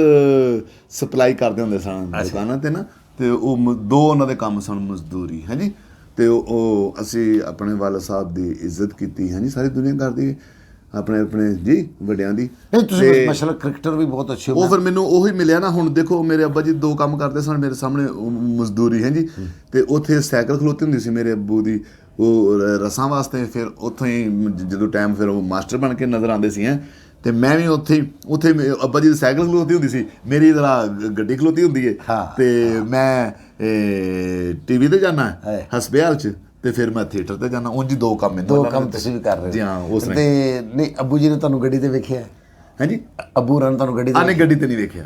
ਸਪਲਾਈ ਕਰਦੇ ਹੁੰਦੇ ਸਨ ਦੁਕਾਨਾਂ 'ਤੇ ਨਾ, ਤੇ ਉਹ 2 ਉਹਨਾਂ ਦੇ ਕੰਮ ਸਨ, ਮਜ਼ਦੂਰੀ, ਹੈ ਜੀ। ਤੇ ਉਹ ਅਸੀਂ ਆਪਣੇ ਵਾਲਿਦ ਸਾਹਿਬ ਦੀ ਇੱਜ਼ਤ ਕੀਤੀ, ਹੈ ਜੀ, ਸਾਰੀ ਦੁਨੀਆ ਕਰਦੀ ਆਪਣੇ ਜੀ ਵੱਡਿਆਂ ਦੀ। ਤੁਸੀਂ ਮਾਸ਼ਾਅੱਲਾ ਕ੍ਰਿਕਟਰ ਵੀ ਬਹੁਤ ਅੱਛੇ ਹੋ। ਉਹ ਫਿਰ ਮੈਨੂੰ ਉਹੀ ਮਿਲਿਆ ਨਾ। ਹੁਣ ਦੇਖੋ, ਮੇਰੇ ਅੱਬਾ ਜੀ 2 ਕੰਮ ਕਰਦੇ ਸਨ ਮੇਰੇ ਸਾਹਮਣੇ, ਮਜ਼ਦੂਰੀ, ਹੈ ਜੀ। ਤੇ ਉੱਥੇ ਸਾਈਕਲ ਖਲੋਤੀ ਹੁੰਦੀ ਸੀ ਮੇਰੇ ਅੱਬੂ ਦੀ, ਉਹ ਰਸਾਂ ਵਾਸਤੇ। ਫਿਰ ਉੱਥੋਂ ਹੀ ਜਦੋਂ ਟਾਈਮ, ਫਿਰ ਉਹ ਮਾਸਟਰ ਬਣ ਕੇ ਨਜ਼ਰ ਆਉਂਦੇ ਸੀ, ਤੇ ਮੈਂ ਵੀ ਉੱਥੇ ਅੱਬਾ ਜੀ ਦੀ ਸਾਈਕਲ ਖਲੋਤੀ ਹੁੰਦੀ ਸੀ, ਮੇਰੀ ਜਰਾ ਗੱਡੀ ਖਲੋਤੀ ਹੁੰਦੀ ਹੈ। ਤੇ ਮੈਂ TV ਤੇ ਜਾਣਾ ਹਸਪਤਾਲ 'ਚ, ਤੇ ਫਿਰ ਮੈਂ ਥੀਏਟਰ ਤੇ ਜਾਣਾ। ਉਂਝ 2 ਕੰਮ 2 ਕੰਮ ਤੁਸੀਂ ਵੀ ਕਰ ਰਹੇ ਹੋ ਜੀ? ਹਾਂ। ਉਸ ਤੇ ਨਹੀਂ, ਅੱਬੂ ਜੀ ਨੇ ਤੁਹਾਨੂੰ ਗੱਡੀ ਤੇ ਵੇਖਿਆ? ਹੈ ਜੀ। ਅੱਬੂ ਰਾਂ ਤੁਹਾਨੂੰ ਗੱਡੀ ਤੇ? ਨਹੀਂ, ਗੱਡੀ ਤੇ ਨਹੀਂ ਵੇਖਿਆ,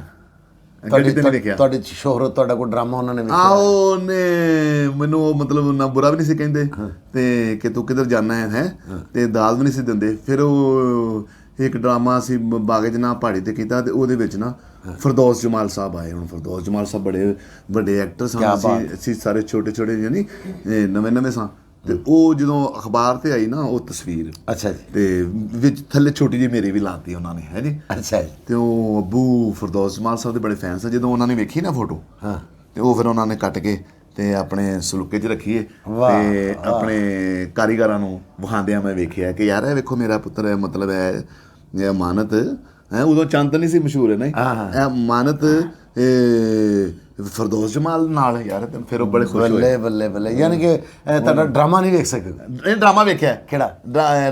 ਗੱਡੀ ਤੇ ਨਹੀਂ ਵੇਖਿਆ। ਤੁਹਾਡੀ ਸ਼ੋਹਰਤ, ਤੁਹਾਡਾ ਕੋਈ ਡਰਾਮਾ ਉਹਨਾਂ ਨੇ ਵੇਖਿਆ? ਉਹਨੇ ਮੈਨੂੰ ਮਤਲਬ ਨਾ ਬੁਰਾ ਵੀ ਨਹੀਂ ਸੀ ਕਹਿੰਦੇ, ਤੇ ਕਿ ਤੂੰ ਕਿੱਧਰ ਜਾਣਾ ਹੈ, ਤੇ ਦਾਲ ਵੀ ਨਹੀਂ ਸੀ ਦਿੰਦੇ। ਫਿਰ ਉਹ ਇੱਕ ਡਰਾਮਾ ਸੀ ਬਾਗੇ ਜਨਾਬ ਪਹਾੜੀ ਤੇ ਕੀਤਾ, ਤੇ ਉਹਦੇ ਵਿੱਚ ਨਾ ਫਿਰਦੌਸ ਜਮਾਲ ਸਾਹਿਬ ਆਏ। ਹੁਣ ਫਿਰਦੌਸ ਜਮਾਲ ਸਾਹਿਬ ਬੜੇ ਵੱਡੇ ਐਕਟਰ ਸਨ, ਅਸੀਂ ਸਾਰੇ ਛੋਟੇ ਯਾਨੀ ਨਵੇਂ ਸਾਂ। ਤੇ ਉਹ ਜਦੋਂ ਅਖਬਾਰ ਤੇ ਆਈ ਨਾ ਉਹ ਤਸਵੀਰ, ਅੱਛਾ ਜੀ, ਤੇ ਵਿੱਚ ਥੱਲੇ ਛੋਟੀ ਜਿਹੀ ਮੇਰੀ ਵੀ ਲਾਤੀ ਉਹਨਾਂ ਨੇ, ਹੈ ਜੀ। ਅੱਛਾ ਜੀ। ਤੇ ਉਹ ਅੱਬੂ ਫਿਰਦੌਸ ਜਮਾਲ ਸਾਹਿਬ ਦੇ ਬੜੇ ਫੈਨ ਸਨ। ਜਦੋਂ ਉਹਨਾਂ ਨੇ ਵੇਖੀ ਨਾ ਫੋਟੋ, ਤੇ ਉਹ ਫਿਰ ਉਹਨਾਂ ਨੇ ਕੱਟ ਕੇ ਤੇ ਆਪਣੇ ਸਲੂਕੇ 'ਚ ਰੱਖੀਏ, ਤੇ ਆਪਣੇ ਕਾਰੀਗਰਾਂ ਨੂੰ ਵਿਖਾਉਂਦਿਆਂ ਮੈਂ ਵੇਖਿਆ ਕਿ ਯਾਰ ਇਹ ਵੇਖੋ ਮੇਰਾ ਪੁੱਤਰ ਹੈ, ਮਤਲਬ ਹੈ ਇਹ ਅਮਾਨਤ ਹੈ। ਉਦੋਂ ਚੰਦ ਨਹੀਂ ਸੀ ਮਸ਼ਹੂਰ, ਹੈ ਨਾ, ਇਹ ਅਮਾਨਤ ਫਿਰਦੌਸ ਜਮਾਲ ਨਾਲ ਯਾਰ ਤੇ ਫਿਰ ਉਹ ਬੜੇ ਖੁਸ਼ ਹੋਏ। ਬੱਲੇ ਬੱਲੇ ਬੱਲੇ, ਯਾਨੀ ਕਿ ਤੁਹਾਡਾ ਡਰਾਮਾ ਨਹੀਂ ਵੇਖ ਸਕਦੇ? ਇਹ ਡਰਾਮਾ ਵੇਖਿਆ। ਕਿਹੜਾ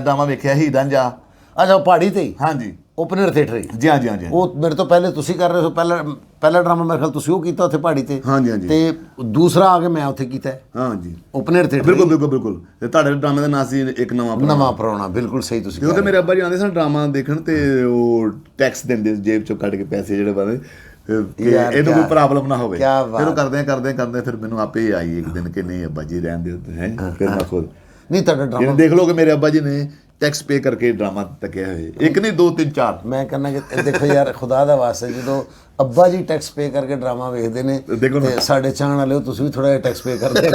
ਡਰਾਮਾ ਵੇਖਿਆ? ਹੀ ਰਾਂਝਾ। ਅੱਛਾ, ਉਹ ਪਹਾੜੀ ਤੇ ਹੀ? ਹਾਂਜੀ, ਓਪਨਰ ਥੀਏਟਰ ਹੀ? ਜੀ ਹਾਂਜੀ ਹਾਂਜੀ। ਉਹ ਮੇਰੇ ਤੋਂ ਪਹਿਲੇ ਤੁਸੀਂ ਕਰ ਰਹੇ ਹੋ, ਪਹਿਲਾ ਡਰਾਮਾ ਮੇਰੇ ਖਿਆਲ ਤੁਸੀਂ ਉਹ ਕੀਤਾ ਉੱਥੇ ਪਹਾੜੀ ਤੇ? ਹਾਂਜੀ ਹਾਂਜੀ। ਤੇ ਦੂਸਰਾ ਆ ਕੇ ਮੈਂ ਉੱਥੇ ਕੀਤਾ ਹਾਂਜੀ, ਓਪਨਰ ਥੀਏਟਰ। ਬਿਲਕੁਲ ਬਿਲਕੁਲ ਬਿਲਕੁਲ। ਤੇ ਤੁਹਾਡੇ ਡਰਾਮੇ ਦਾ ਨਾਂ ਸੀ ਇੱਕ ਨਵਾਂ ਪ੍ਰਾਹੁਣਾ। ਬਿਲਕੁਲ ਸਹੀ ਤੁਸੀਂ ਤੇ ਉਹ ਤੇ ਮੇਰੇ ਅੱਬਾ ਜੀ ਆਉਂਦੇ ਸਨ ਡਰਾਮਾ ਦੇਖਣ, ਤੇ ਉਹ ਟੈਕਸ ਦਿੰਦੇ ਜੇਬ ਚੋਂ ਕੱਢ ਕੇ ਪੈਸੇ ਜਿਹੜੇ ਬੰਦੇ ਇਹਨੂੰ ਕੋਈ ਪ੍ਰੋਬਲਮ ਨਾ ਹੋਵੇ। ਫਿਰ ਉਹ ਕਰਦੇ ਫਿਰ ਮੈਨੂੰ ਆਪੇ ਆਈ ਇੱਕ ਦਿਨ ਕਿ ਨਹੀਂ ਅੱਬਾ ਜੀ ਰਹਿਣ ਦਿਓ ਹੈ। ਫਿਰ ਮੈਂ ਖੁਦ ਨਹੀਂ, ਤੁਹਾਡਾ ਡਰਾਮਾ ਦੇਖ ਲਓ ਕਿ ਮੇਰੇ ਅੱਬਾ ਜੀ ਨੇ ਟੈਕਸ ਪੇ ਕਰਕੇ ਡਰਾਮਾ ਤੱਕਿਆ ਹੋਏ, ਇੱਕ ਨਹੀਂ 2 3 4। ਮੈਂ ਕਹਿੰਦਾ ਕਿ ਦੇਖੋ ਯਾਰ, ਖੁਦਾ ਦਾ ਵਾਸਤਾ, ਜਦੋਂ ਅੱਬਾ ਜੀ ਟੈਕਸ ਪੇ ਕਰਕੇ ਡਰਾਮਾ ਵੇਖਦੇ ਨੇ ਤੇ ਸਾਡੇ ਚਾਹਣ ਵਾਲੇ ਤੁਸੀਂ ਵੀ ਥੋੜਾ ਜਿਹਾ ਟੈਕਸ ਪੇ ਕਰਦੇ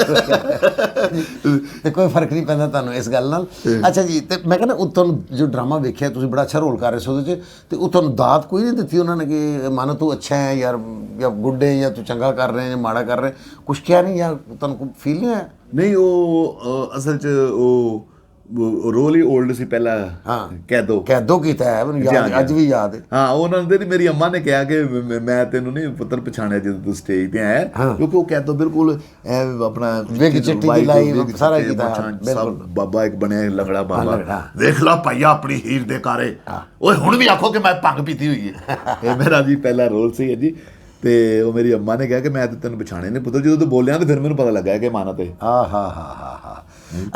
ਤੇ ਕੋਈ ਫਰਕ ਨਹੀਂ ਪੈਂਦਾ ਤੁਹਾਨੂੰ ਇਸ ਗੱਲ ਨਾਲ। ਅੱਛਾ ਜੀ, ਤੇ ਮੈਂ ਕਹਿੰਦਾ ਉਹ ਤੁਹਾਨੂੰ ਜੋ ਡਰਾਮਾ ਵੇਖਿਆ, ਤੁਸੀਂ ਬੜਾ ਅੱਛਾ ਰੋਲ ਕਰ ਰਹੇ ਸੀ ਉਹਦੇ 'ਚ, ਤੇ ਉਹ ਤੁਹਾਨੂੰ ਦਾਤ ਕੋਈ ਨਹੀਂ ਦਿੱਤੀ ਉਹਨਾਂ ਨੇ ਕਿ ਮਾਨੋ ਤੂੰ ਅੱਛਾ ਹੈ ਯਾਰ, ਜਾਂ ਗੁੱਡ ਹੈ, ਜਾਂ ਤੂੰ ਚੰਗਾ ਕਰ ਰਹੇ ਜਾਂ ਮਾੜਾ ਕਰ ਰਹੇ, ਕੁਛ ਕਿਹਾ ਨਹੀਂ ਯਾਰ? ਤੁਹਾਨੂੰ ਕੋਈ ਫੀਲ ਨਹੀਂ ਆਇਆ? ਨਹੀਂ, ਉਹ ਅਸਲ 'ਚ ਉਹ ਰੋਲ ਹੀ 올ਡ ਸੀ ਪਹਿਲਾਂ। ਹਾਂ, ਕੈਦੋ ਕੀਤਾ ਹੈ, ਮੈਨੂੰ ਯਾਦ, ਅੱਜ ਵੀ ਯਾਦ ਹੈ। ਹਾਂ, ਉਹਨਾਂ ਨੇ ਮੇਰੀ ਅੰਮਾ ਨੇ ਕਿਹਾ ਕਿ ਮੈਂ ਤੈਨੂੰ ਨਹੀਂ ਪੁੱਤਰ ਪਛਾਣਿਆ ਜਦੋਂ ਤੂੰ ਸਟੇਜ ਤੇ ਆਇਆ, ਕਿਉਂਕਿ ਉਹ ਕੈਦੋ ਬਿਲਕੁਲ ਆਪਣਾ ਵਿਗ ਚਿੱਟੀ ਦੀ ਲਾਈ ਸਾਰਾ ਕੀਤਾ। ਬਾਬਾ ਇੱਕ ਬਣਿਆ ਲੰਗੜਾ ਬਾਬਾ, ਦੇਖ ਲਾ ਭਾਈਆ ਆਪਣੀ ਹੀਰ ਦੇ ਕਾਰੇ, ਓਏ ਹੁਣ ਵੀ ਆਖੋ ਕਿ ਮੈਂ ਭੰਗ ਪੀਤੀ ਹੋਈ ਹੈ। ਇਹ ਮੇਰਾ ਜੀ ਪਹਿਲਾ ਰੋਲ ਸੀ ਜੀ। ਤੇ ਉਹ ਮੇਰੀ ਅੰਮਾ ਨੇ ਕਿਹਾ ਕਿ ਮੈਂ ਤੇ ਤੈਨੂੰ ਪਛਾਣਿਆ ਨਹੀਂ ਪੁੱਤਰ, ਜਦੋਂ ਤੂੰ ਬੋਲਿਆ ਤੇ ਫਿਰ ਮੈਨੂੰ ਪਤਾ ਲੱਗਾ ਕਿ ਅਮਾਨਤ ਹੈ। ਹਾਂ।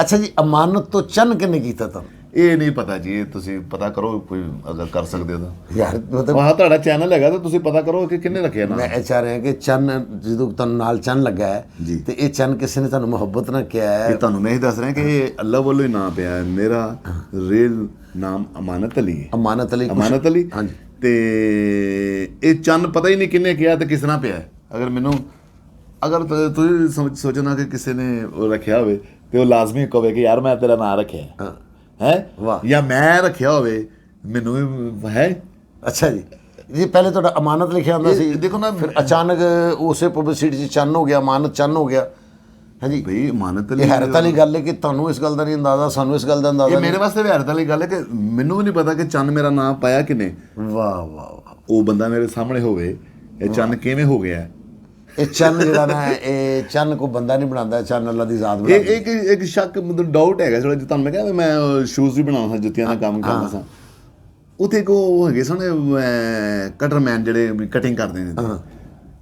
ਅੱਛਾ ਜੀ, ਅਮਾਨਤ ਤੋਂ ਚੰਨ ਕਿੰਨੇ ਕੀਤਾ ਤੁਹਾਨੂੰ? ਇਹ ਨਹੀਂ ਪਤਾ ਜੀ, ਇਹ ਤੁਸੀਂ ਪਤਾ ਕਰੋ, ਕੋਈ ਅਗਰ ਕਰ ਸਕਦੇ ਹੋ ਤਾਂ ਯਾਰ। ਮਤਲਬ ਤੁਹਾਡਾ ਚੈਨਲ ਹੈਗਾ ਤਾਂ ਤੁਸੀਂ ਪਤਾ ਕਰੋ ਕਿ ਕਿੰਨੇ ਰੱਖਿਆ ਨਾ। ਮੈਂ ਇਹ ਚਾਹ ਰਿਹਾ ਕਿ ਚੰਨ, ਜਦੋਂ ਤੁਹਾਨੂੰ ਨਾਲ ਚੰਨ ਲੱਗਾ ਹੈ ਤੇ ਇਹ ਚੰਨ ਕਿਸੇ ਨੇ ਤੁਹਾਨੂੰ ਮੁਹੱਬਤ ਨਾਲ ਕਿਹਾ ਹੈ? ਇਹ ਤੁਹਾਨੂੰ ਮੈਂ ਹੀ ਦੱਸ ਰਿਹਾ ਕਿ ਇਹ ਅੱਲਾ ਵੱਲੋਂ ਹੀ ਨਾਮ ਪਿਆ ਹੈ। ਮੇਰਾ ਰੀਅਲ ਨਾਮ ਅਮਾਨਤ ਅਲੀ ਹੈ। ਅਮਾਨਤ ਅਲੀ। ਹਾਂਜੀ। ਤੇ ਇਹ ਚੰਨ ਪਤਾ ਹੀ ਨਹੀਂ ਕਿੰਨੇ ਕਿਹਾ ਤੇ ਕਿਸ ਤਰ੍ਹਾਂ ਪਿਆ। ਅਗਰ ਤੁਸੀਂ ਸੋਚਣਾ ਕਿ ਕਿਸੇ ਨੇ ਉਹ ਰੱਖਿਆ ਹੋਵੇ ਤੇ ਉਹ ਲਾਜ਼ਮੀ ਕਹੇ ਕਿ ਯਾਰ ਮੈਂ ਤੇਰਾ ਨਾਂ ਰੱਖਿਆ ਹੈ, ਜਾਂ ਮੈਂ ਰੱਖਿਆ ਹੋਵੇ ਮੈਨੂੰ ਵੀ ਹੈ। ਅੱਛਾ ਜੀ, ਜੀ ਪਹਿਲੇ ਤੁਹਾਡਾ ਅਮਾਨਤ ਲਿਖਿਆ ਹੁੰਦਾ ਸੀ, ਦੇਖੋ ਨਾ, ਫਿਰ ਅਚਾਨਕ ਉਸੇ ਪਬਲਿਸਿਟੀ 'ਚ ਚੰਨ ਹੋ ਗਿਆ, ਅਮਾਨਤ ਚੰਨ ਹੋ ਗਿਆ। ਹਾਂਜੀ ਬਈ, ਅਮਾਨਤ ਇਹ ਹੈਰਤ ਵਾਲੀ ਗੱਲ ਹੈ ਕਿ ਤੁਹਾਨੂੰ ਇਸ ਗੱਲ ਦਾ ਨਹੀਂ ਅੰਦਾਜ਼ਾ, ਸਾਨੂੰ ਇਸ ਗੱਲ ਦਾ ਅੰਦਾਜ਼ਾ। ਇਹ ਮੇਰੇ ਵਾਸਤੇ ਵੀ ਹੈਰਤ ਵਾਲੀ ਗੱਲ ਹੈ ਕਿ ਮੈਨੂੰ ਵੀ ਨਹੀਂ ਪਤਾ ਕਿ ਚੰਨ ਮੇਰਾ ਨਾਮ ਪਾਇਆ ਕਿਨੇ। ਵਾਹ ਵਾਹ। ਉਹ ਬੰਦਾ ਮੇਰੇ ਸਾਹਮਣੇ ਹੋਵੇ, ਇਹ ਚੰਨ ਕਿਵੇਂ ਹੋ ਗਿਆ? ਇਹ ਚੰਨ ਜਿਹੜਾ ਨਾ, ਇਹ ਚੰਨ ਕੋਈ ਬੰਦਾ ਨਹੀਂ ਬਣਾਉਂਦਾ, ਚੰਨ ਅੱਲਾ ਦੀ ਜ਼ਾਤ ਬਣਾਉਂਦੀ। ਇੱਕ ਸ਼ੱਕ, ਮਤਲਬ ਡਾਊਟ ਹੈਗਾ ਥੋੜਾ ਜਿਹਾ। ਤੁਹਾਨੂੰ ਮੈਂ ਕਿਹਾ ਮੈਂ ਸ਼ੂਜ਼ ਵੀ ਬਣਾਉਂਦਾ ਸਾਂ, ਜੁੱਤੀਆਂ ਦਾ ਕੰਮ ਕਰਦਾ ਸਾਂ। ਉੱਥੇ ਇੱਕ ਉਹ ਹੈਗੇ ਸਨ ਕਟਰਮੈਨ ਜਿਹੜੇ ਕਟਿੰਗ ਕਰਦੇ ਨੇ,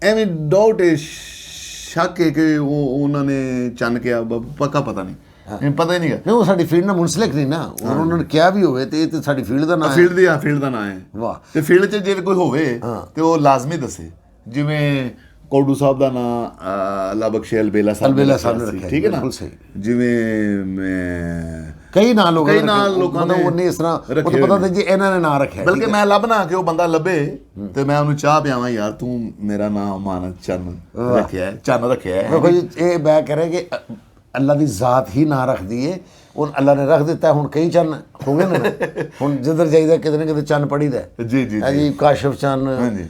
ਐਵੇਂ ਡਾਊਟ ਹੈ, ਸ਼ੱਕ ਹੈ ਕਿ ਉਹਨਾਂ ਨੇ ਚੰਨ ਕਿਹਾ, ਪੱਕਾ ਪਤਾ ਨਹੀਂ, ਪਤਾ ਹੀ ਨਹੀਂ ਹੈ। ਉਹ ਸਾਡੀ ਫੀਲਡ ਨਾਲ ਮੁਨਸਲਿਕ ਨਹੀਂ ਨਾ, ਉਹਨਾਂ ਨੇ ਕਿਹਾ ਵੀ ਹੋਵੇ ਤੇ ਇਹ ਤੇ ਸਾਡੀ ਫੀਲਡ ਦਾ ਨਾਮ ਹੈ। ਫੀਲਡ ਦਾ ਨਾਮ ਹੈ। ਵਾਹ। ਤੇ ਫੀਲਡ 'ਚ ਜੇ ਕੋਈ ਹੋਵੇ ਤੇ ਉਹ ਲਾਜ਼ਮੀ ਦੱਸੇ। ਜਿਵੇਂ ਕੌਡੂ ਸਾਹਿਬ ਦਾ ਨਾਮ ਅੱਲਾ ਬਖਸ਼ੇ ਅਲਬੇਲਾ ਸਾਹਿਬ ਨੇ ਰੱਖਿਆ, ਠੀਕ ਹੈ ਨਾ। ਜਿਵੇਂ ਕਈ ਨਾਂ ਲੋਕਾਂ ਨੇ ਉਹਨੇ ਇਸ ਤਰ੍ਹਾਂ ਉਹ ਪਤਾ ਨਹੀਂ ਜੀ ਇਹਨਾਂ ਨੇ ਨਾਂ ਰੱਖਿਆ, ਬਲਕਿ ਮੈਂ ਲੱਭਣਾ ਕਿ ਉਹ ਬੰਦਾ ਲੱਭੇ ਤੇ ਮੈਂ ਉਹਨੂੰ ਚਾਹ ਪਿਆਵਾਂ, ਯਾਰ ਤੂੰ ਮੇਰਾ ਨਾਮ ਅਮਾਨਤ ਚੰਨ ਰੱਖਿਆ, ਚੰਨ ਰੱਖਿਆ। ਦੇਖੋ ਜੀ, ਇਹ ਮੈਂ ਕਹਿ ਰਿਹਾ ਕਿ ਅੱਲਾ ਦੀ ਜ਼ਾਤ ਹੀ ਨਾਂ ਰੱਖਦੀ ਏ, ਉਹ ਅੱਲਾ ਨੇ ਰੱਖ ਦਿੱਤਾ। ਹੁਣ ਕਈ ਚੰਨ ਹੋ ਗਏ ਨੇ, ਹੁਣ ਜਿੱਧਰ ਜਾਈਦਾ ਕਿਤੇ ਨਾ ਕਿਤੇ ਚੰਨ ਪੜੀਦਾ। ਜੀ ਜੀ ਜੀ, ਕਾਸ਼ਫ ਚੰਨ,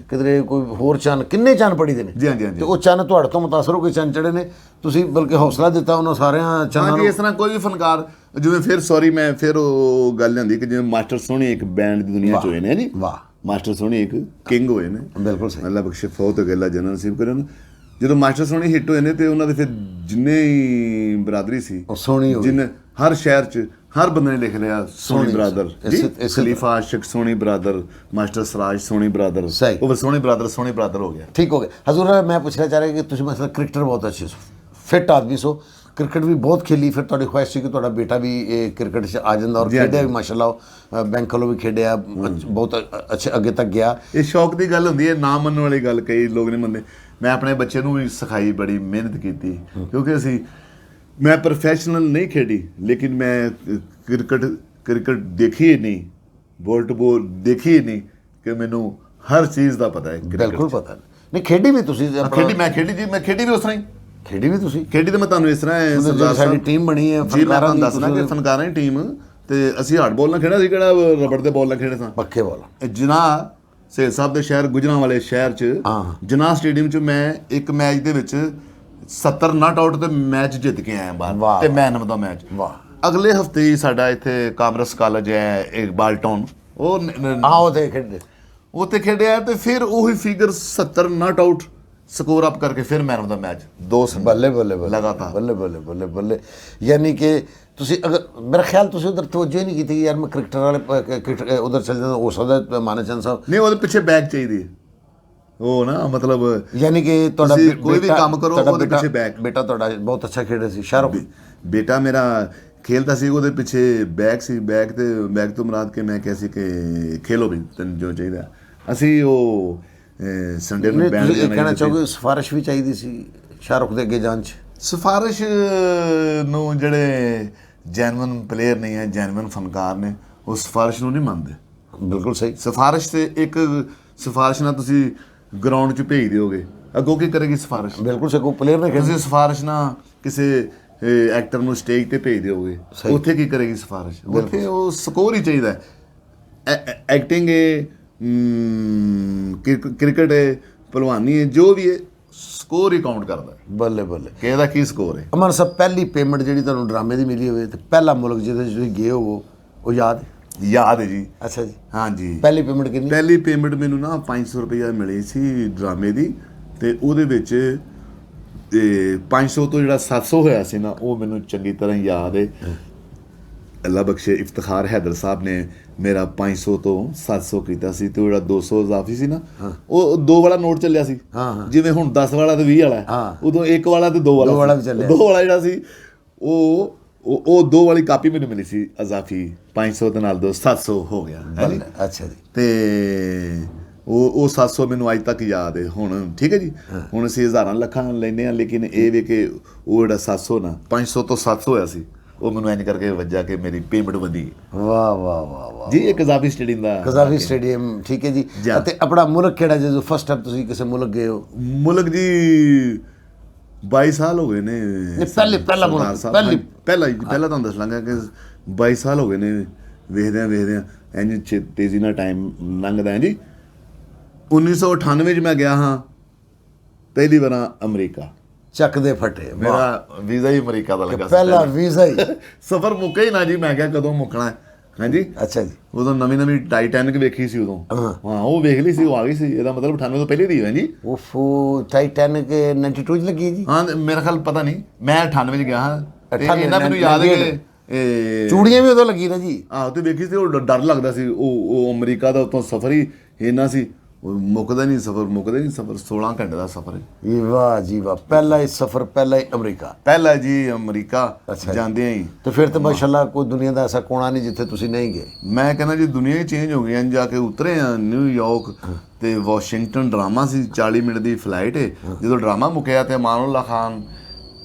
ਕਿਧਰੇ ਕੋਈ ਹੋਰ ਚੰਨ, ਕਿੰਨੇ ਚੰਨ ਪੜੀਦੇ ਨੇ। ਜੀ ਹਾਂਜੀ। ਤੇ ਉਹ ਚੰਨ ਤੁਹਾਡੇ ਤੋਂ ਮੁਤਾਸਰ ਹੋ ਕੇ ਚੰਨ ਚੜੇ ਨੇ, ਤੁਸੀਂ ਬਲਕਿ ਹੌਸਲਾ ਦਿੱਤਾ ਉਹਨਾਂ ਸਾਰਿਆਂ ਚੰਨਾਂ ਨੂੰ। ਇਸ ਤਰ੍ਹਾਂ ਕੋਈ ਵੀ ਫਨਕਾਰ, ਜਿਵੇਂ ਫਿਰ ਉਹ ਗੱਲ ਹੁੰਦੀ ਕਿ ਜਿਵੇਂ ਮਾਸਟਰ ਸੋਹਣੀ ਇੱਕ ਬੈਂਡ ਦੀ ਦੁਨੀਆ 'ਚ ਹੋਏ ਨੇ ਜੀ। ਵਾਹ। ਮਾਸਟਰ ਸੋਹਣੀ ਇੱਕ ਕਿੰਗ ਹੋਏ ਨੇ। ਬਿਲਕੁਲ ਸਹੀ। ਅੱਲਾ ਬਖਸ਼ੇ ਫੌਤ ਹੋ ਗਿਆ, ਅੱਲਾ ਜੰਨਤ ਨਸੀਬ ਕਰੇ। ਜਦੋਂ ਮਾਸਟਰ ਸੋਹਣੀ ਹਿੱਟ ਹੋਏ ਨੇ ਤੇ ਉਹਨਾਂ ਦੇ ਫਿਰ ਜਿੰਨੇ ਹੀ ਬਰਾਦਰੀ ਸੀ, ਉਹ ਸੋਹਣੀ ਹੋ ਜਿੰਨੇ ਹਰ ਸ਼ਹਿਰ 'ਚ ਹਰ ਬੰਦੇ ਨੇ ਲਿਖ ਲਿਆ ਸੋਹਣੀ ਬਰਾਦਰ ਜੀ। ਖਲੀਫਾ ਆਸ਼ਿਕ ਸੋਹਣੀ ਬਰਾਦਰ, ਮਾਸਟਰ ਸਰਾਜ ਸੋਹਣੀ ਬਰਾਦਰ, ਉਹ ਸੋਹਣੀ ਬਰਾਦਰ ਹੋ ਗਿਆ। ਠੀਕ ਹੋ ਗਿਆ। ਹਜ਼ੂਰ, ਮੈਂ ਪੁੱਛਣਾ ਚਾਹ ਰਿਹਾ ਕਿ ਤੁਸੀਂ ਮਸਲਾ ਕ੍ਰਿਕਟਰ ਬਹੁਤ ਅੱਛੇ ਸੋ, ਫਿੱਟ ਆਦਮੀ ਸੋ, ਕ੍ਰਿਕਟ ਵੀ ਬਹੁਤ ਖੇਲੀ, ਫਿਰ ਤੁਹਾਡੀ ਖੁਆਇਸ਼ ਸੀ ਕਿ ਤੁਹਾਡਾ ਬੇਟਾ ਵੀ ਇਹ ਕ੍ਰਿਕਟ 'ਚ ਆ ਜਾਂਦਾ, ਔਰ ਖੇਡਿਆ ਵੀ ਮਾਸ਼ਾਅੱਲਾ, ਬੈਂਕ ਵੱਲੋਂ ਵੀ ਖੇਡਿਆ, ਬਹੁਤ ਅੱਛੇ ਅੱਗੇ ਤੱਕ ਗਿਆ। ਇਹ ਸ਼ੌਕ ਦੀ ਗੱਲ ਹੁੰਦੀ ਹੈ, ਨਾ ਮੰਨਣ ਵਾਲੀ ਗੱਲ ਕਈ ਲੋਕ ਨਹੀਂ ਮੰਨਦੇ। ਮੈਂ ਆਪਣੇ ਬੱਚੇ ਨੂੰ ਵੀ ਸਿਖਾਈ, ਬੜੀ ਮਿਹਨਤ ਕੀਤੀ, ਕਿਉਂਕਿ ਮੈਂ ਪ੍ਰੋਫੈਸ਼ਨਲ ਨਹੀਂ ਖੇਡੀ, ਲੇਕਿਨ ਮੈਂ ਕ੍ਰਿਕਟ ਦੇਖੀ ਨਹੀਂ, ਬੋਲ ਟੂ ਬੋਲ ਦੇਖੀ ਨਹੀਂ, ਕਿ ਮੈਨੂੰ ਹਰ ਚੀਜ਼ ਦਾ ਪਤਾ ਹੈ। ਬਿਲਕੁਲ ਪਤਾ ਨਹੀਂ। ਖੇਡੀ ਵੀ ਤੁਸੀਂ? ਮੈਂ ਖੇਡੀ ਵੀ ਉਸ ਤਰ੍ਹਾਂ ਹੀ। ਖੇਡੀ ਵੀ ਤੁਸੀਂ? ਖੇਡੀ ਤਾਂ ਮੈਂ ਤੁਹਾਨੂੰ ਇਸ ਤਰ੍ਹਾਂ, ਸਾਡੀ ਟੀਮ ਬਣੀ ਹੈ ਜੀ, ਮੈਂ ਤੁਹਾਨੂੰ ਦੱਸਣਾ ਕਿ ਫਨਕਾਰਾਂ ਦੀ ਟੀਮ, ਤੇ ਅਸੀਂ ਹਾਰਡ ਬੋਲ ਨਾਲ ਖੇਡਿਆ ਸੀ, ਕਿਹੜਾ ਰਬੜ ਦੇ ਬੋਲ ਨਾਲ ਖੇਡੇ ਸਾਂ, ਪੱਕੇ ਬੋਲ। ਜਿਨਾਹ ਸੇਲ ਸਾਹਿਬ ਦੇ ਸ਼ਹਿਰ, ਗੁਜਰਾਂਵਾਲੇ ਸ਼ਹਿਰ 'ਚ ਜਿਨਾਹ ਸਟੇਡੀਅਮ 'ਚ ਮੈਂ ਇੱਕ ਮੈਚ ਦੇ ਵਿੱਚ 70 ਨਾਟ ਆਊਟ ਤੇ ਮੈਚ ਜਿੱਤ ਕੇ ਆਇਆ ਬਾਹਰ, ਤੇ ਮੈਨ ਆਫ ਦਾ ਮੈਚ। ਅਗਲੇ ਹਫਤੇ ਹੀ ਸਾਡਾ ਇੱਥੇ ਕਾਮਰਸ ਕਾਲਜ ਹੈ ਇਕਬਾਲ ਟਾਊਨ, ਉੱਥੇ ਖੇਡਿਆ, ਤੇ ਫਿਰ ਉਹੀ ਫਿਗਰ 70 ਨਾਟ ਆਊਟ ਸਕੋਰ ਅਪ ਕਰਕੇ ਫਿਰ ਮੈਨ ਆਫ ਦਾ ਮੈਚ 2 ਬੱਲੇ ਬੱਲੇ ਬੱਲੇ ਲਗਾਤਾਰ ਬੱਲੇ ਬੱਲੇ ਬੱਲੇ ਬੱਲੇ ਯਾਨੀ ਕਿ ਤੁਸੀਂ ਅਗਰ ਮੇਰਾ ਖਿਆਲ ਤੁਸੀਂ ਉਧਰ ਤਵੱਜੋ ਹੀ ਨਹੀਂ ਕੀਤੀ ਯਾਰ ਮੈਂ ਕ੍ਰਿਕਟਰ ਵਾਲੇ ਉਧਰ ਚੱਲ ਜਾਂਦਾ ਹੋ ਸਕਦਾ ਮਾਨਸ ਚੰਦ ਸਾਹਿਬ ਨਹੀਂ ਉਹਦੇ ਪਿੱਛੇ ਬੈਕ ਚਾਹੀਦੀ ਹੈ ਉਹ ਨਾ ਮਤਲਬ ਯਾਨੀ ਕਿ ਤੁਹਾਡਾ ਕੋਈ ਵੀ ਕੰਮ ਕਰੋ ਉਹਦੇ ਪਿੱਛੇ ਬੈਕ ਬੇਟਾ ਤੁਹਾਡਾ ਬਹੁਤ ਅੱਛਾ ਖੇਡਿਆ ਸੀ ਸ਼ਾਹਰੁਖ ਬੇਟਾ ਮੇਰਾ ਖੇਲਦਾ ਸੀ ਉਹਦੇ ਪਿੱਛੇ ਬੈਕ ਸੀ ਬੈਕ ਤੇ ਬੈਕ ਤੋਂ ਮੁਰਾਦ ਕੇ ਮੈਂ ਕਿਹਾ ਸੀ ਕਿ ਖੇਲੋ ਵੀ ਤੈਨੂੰ ਜੋ ਚਾਹੀਦਾ ਅਸੀਂ ਉਹ ਸੰਡੇ ਨੂੰ ਬੈਂਡ ਕਹਿਣਾ ਚਾਹੋਗੇ ਸਿਫਾਰਿਸ਼ ਵੀ ਚਾਹੀਦੀ ਸੀ ਸ਼ਾਹਰੁਖ ਦੇ ਅੱਗੇ ਜਾਣ 'ਚ ਸਿਫਾਰਿਸ਼ ਨੂੰ ਜਿਹੜੇ ਜੈਨੂਇਨ ਪਲੇਅਰ ਨਹੀਂ ਹੈ ਜੈਨੂਇਨ ਫਨਕਾਰ ਨੇ ਉਹ ਸਿਫਾਰਿਸ਼ ਨੂੰ ਨਹੀਂ ਮੰਨਦੇ ਬਿਲਕੁਲ ਸਹੀ ਸਿਫਾਰਿਸ਼ ਤੇ ਇੱਕ ਸਿਫਾਰਿਸ਼ ਨਾਲ ਤੁਸੀਂ ਗਰਾਊਂਡ 'ਚ ਭੇਜ ਦਿਓਗੇ ਅੱਗੋਂ ਕੀ ਕਰੇਗੀ ਸਿਫਾਰਿਸ਼ ਬਿਲਕੁਲ ਸਹੀ ਕੋਈ ਪਲੇਅਰ ਨੇ ਤੁਸੀਂ ਸਿਫਾਰਿਸ਼ ਨਾਲ ਕਿਸੇ ਐਕਟਰ ਨੂੰ ਸਟੇਜ ਤੇ ਭੇਜ ਦਿਓਗੇ ਉੱਥੇ ਕੀ ਕਰੇਗੀ ਸਿਫਾਰਿਸ਼ ਉੱਥੇ ਉਹ ਸਕੋਰ ਹੀ ਚਾਹੀਦਾ ਐਕਟਿੰਗ ਹੈ ਕ੍ਰਿਕਟ ਹੈ ਭਲਵਾਨੀ ਹੈ ਜੋ ਵੀ ਹੈ ਸਕੋਰ ਹੀ ਕਾਊਂਟ ਕਰਦਾ ਬੱਲੇ ਬੱਲੇ ਕਿ ਇਹਦਾ ਕੀ ਸਕੋਰ ਹੈ ਅਮਨ ਸਾਹਿਬ ਪਹਿਲੀ ਪੇਮੈਂਟ ਜਿਹੜੀ ਤੁਹਾਨੂੰ ਡਰਾਮੇ ਦੀ ਮਿਲੀ ਹੋਵੇ ਤੇ ਪਹਿਲਾ ਮੁਲਕ ਜਿਹਦੇ 'ਚ ਤੁਸੀਂ ਗਏ ਹੋਵੋ ਉਹ ਯਾਦ ਹੈ ਜੀ ਅੱਛਾ ਜੀ ਹਾਂਜੀ ਪਹਿਲੀ ਪੇਮੈਂਟ ਕਿੰਨੀ ਪਹਿਲੀ ਪੇਮੈਂਟ ਮੈਨੂੰ ਨਾ 500 ਰੁਪਇਆ ਮਿਲੀ ਸੀ ਡਰਾਮੇ ਦੀ ਤੇ ਉਹਦੇ ਵਿੱਚ 500 ਤੋਂ ਜਿਹੜਾ 700 ਹੋਇਆ ਸੀ ਨਾ ਉਹ ਮੈਨੂੰ ਚੰਗੀ ਤਰ੍ਹਾਂ ਯਾਦ ਹੈ ਅੱਲਾ ਬਖਸ਼ੇ ਇਫਤਖਾਰ ਹੈਦਰ ਸਾਹਿਬ ਨੇ ਮੇਰਾ 500 ਤੋਂ 700 ਕੀਤਾ ਸੀ ਤੇ ਜਿਹੜਾ 200 ਇਜ਼ਾਫੀ ਸੀ ਨਾ ਉਹ 2 ਵਾਲਾ ਨੋਟ ਚੱਲਿਆ ਸੀ ਜਿਵੇਂ ਹੁਣ 10 ਵਾਲਾ ਤੇ 20 ਵਾਲਾ ਉਦੋਂ 1 ਵਾਲਾ ਤੇ 2 ਵਾਲਾ ਵੀ ਚੱਲਿਆ 2 ਵਾਲਾ ਜਿਹੜਾ ਸੀ ਉਹ 2 ਵਾਲੀ ਕਾਪੀ ਮੈਨੂੰ ਮਿਲੀ ਸੀ ਇਜ਼ਾਫੀ 500 ਦੇ ਨਾਲ 700 ਹੋ ਗਿਆ ਅੱਛਾ ਜੀ ਤੇ ਉਹ 700 ਮੈਨੂੰ ਅੱਜ ਤੱਕ ਯਾਦ ਹੈ ਹੁਣ ਠੀਕ ਹੈ ਜੀ ਹੁਣ ਅਸੀਂ ਹਜ਼ਾਰਾਂ ਲੱਖਾਂ ਲੈਂਦੇ ਹਾਂ ਲੇਕਿਨ ਇਹ ਵੀ ਕਿ ਉਹ ਜਿਹੜਾ 700 ਨਾ 500 ਤੋਂ 700 ਹੋਇਆ ਸੀ ਉਹ ਮੈਨੂੰ ਇੰਜ ਕਰਕੇ ਵੱਜਾ ਕਿ ਮੇਰੀ ਪੇਮੈਂਟ ਵਧੀ ਵਾਹ ਵਾਹ ਵਾਹ ਵਾਹ ਜੀ ਇਹ ਕਜ਼ਾਫੀ ਸਟੇਡੀਅਮ ਦਾ ਕਜ਼ਾਫੀ ਸਟੇਡੀਅਮ ਠੀਕ ਹੈ ਜੀ ਅਤੇ ਆਪਣਾ ਮੁਲਕ ਕਿਹੜਾ ਜਦੋਂ ਫਸਟ ਟਾਈਮ ਤੁਸੀਂ ਕਿਸੇ ਮੁਲਕ ਗਏ ਹੋ ਮੁਲਕ ਜੀ 22 ਸਾਲ ਹੋ ਗਏ ਨੇ ਪਹਿਲਾ ਮੁਲਕ ਪਹਿਲਾ ਤੁਹਾਨੂੰ ਦੱਸ ਲਾਂਗਾ ਕਿ 22 ਸਾਲ ਹੋ ਗਏ ਨੇ ਵੇਖਦਿਆਂ ਇੰਜ ਤੇਜ਼ੀ ਨਾਲ ਟਾਈਮ ਲੰਘਦਾ ਹੈ ਜੀ 1998 ਚ ਮੈਂ ਗਿਆ ਹਾਂ ਪਹਿਲੀ ਵਾਰ ਅਮਰੀਕਾ ਚੱਕ ਦੇ ਫਟੇ ਮੇਰਾ ਵੀਜ਼ਾ ਹੀ ਅਮਰੀਕਾ ਦਾ ਲੱਗਾ ਸੀ ਪਹਿਲਾ ਵੀਜ਼ਾ ਹੀ ਸਫ਼ਰ ਮੁੱਕੇ ਹੀ ਨਾ ਜੀ ਮੈਂ ਕਿਹਾ ਕਦੋਂ ਮੁੱਕਣਾ ਹਾਂਜੀ ਅੱਛਾ ਜੀ ਉਦੋਂ ਨਵੀਂ ਟਾਈਟੈਨਿਕ ਵੇਖੀ ਸੀ ਉਦੋਂ ਹਾਂ ਉਹ ਵੇਖ ਲਈ ਸੀ ਉਹ ਆ ਗਈ ਸੀ ਇਹਦਾ ਮਤਲਬ 98 ਤੋਂ ਪਹਿਲੇ ਦੀ ਹੈ ਜੀ ਉਫੋ ਟਾਈਟੈਨਿਕ 92 ਚ ਲੱਗੀ ਜੀ ਹਾਂ ਮੇਰਾ ਖਿਆਲ ਪਤਾ ਨਹੀਂ ਮੈਂ 98 ਚ ਗਿਆ ਹਾਂ ਇਹਨਾਂ ਮੈਨੂੰ ਯਾਦ ਹੈ ਕਿ ਚੂੜੀਆਂ ਵੀ ਉਦੋਂ ਲੱਗੀ ਨਾ ਜੀ ਆਹ ਤੇ ਵੇਖੀ ਸੀ ਉਹ ਡਰ ਲੱਗਦਾ ਸੀ ਉਹ ਅਮਰੀਕਾ ਦਾ ਉਤੋਂ ਸਫ਼ਰ ਹੀ ਇੰਨਾ ਸੀ ਮੁੱਕਦਾ ਨਹੀਂ ਸਫ਼ਰ 16 ਘੰਟੇ ਦਾ ਸਫ਼ਰ ਹੈ ਵਾਹ ਜੀ ਵਾਹ ਪਹਿਲਾ ਹੀ ਸਫ਼ਰ ਪਹਿਲਾ ਹੀ ਅਮਰੀਕਾ ਪਹਿਲਾ ਜੀ ਅਮਰੀਕਾ ਜਾਂਦੇ ਹੀ ਤੇ ਫਿਰ ਤਾਂ ਮਾਸ਼ਾਅੱਲਾ ਕੋਈ ਦੁਨੀਆ ਦਾ ਐਸਾ ਕੋਣਾ ਨਹੀਂ ਜਿੱਥੇ ਤੁਸੀਂ ਨਹੀਂ ਗਏ ਮੈਂ ਕਹਿੰਦਾ ਜੀ ਦੁਨੀਆ ਹੀ ਚੇਂਜ ਹੋ ਗਈ ਜਾ ਕੇ ਉਤਰੇ ਆ ਨਿਊਯਾਰਕ ਤੇ ਵਾਸ਼ਿੰਗਟਨ ਡਰਾਮਾ ਸੀ 40 ਮਿੰਟ ਦੀ ਫਲਾਈਟ ਹੈ ਜਦੋਂ ਡਰਾਮਾ ਮੁੱਕਿਆ ਤੇ ਅਮਾਨੁੱਲਾ ਖਾਨ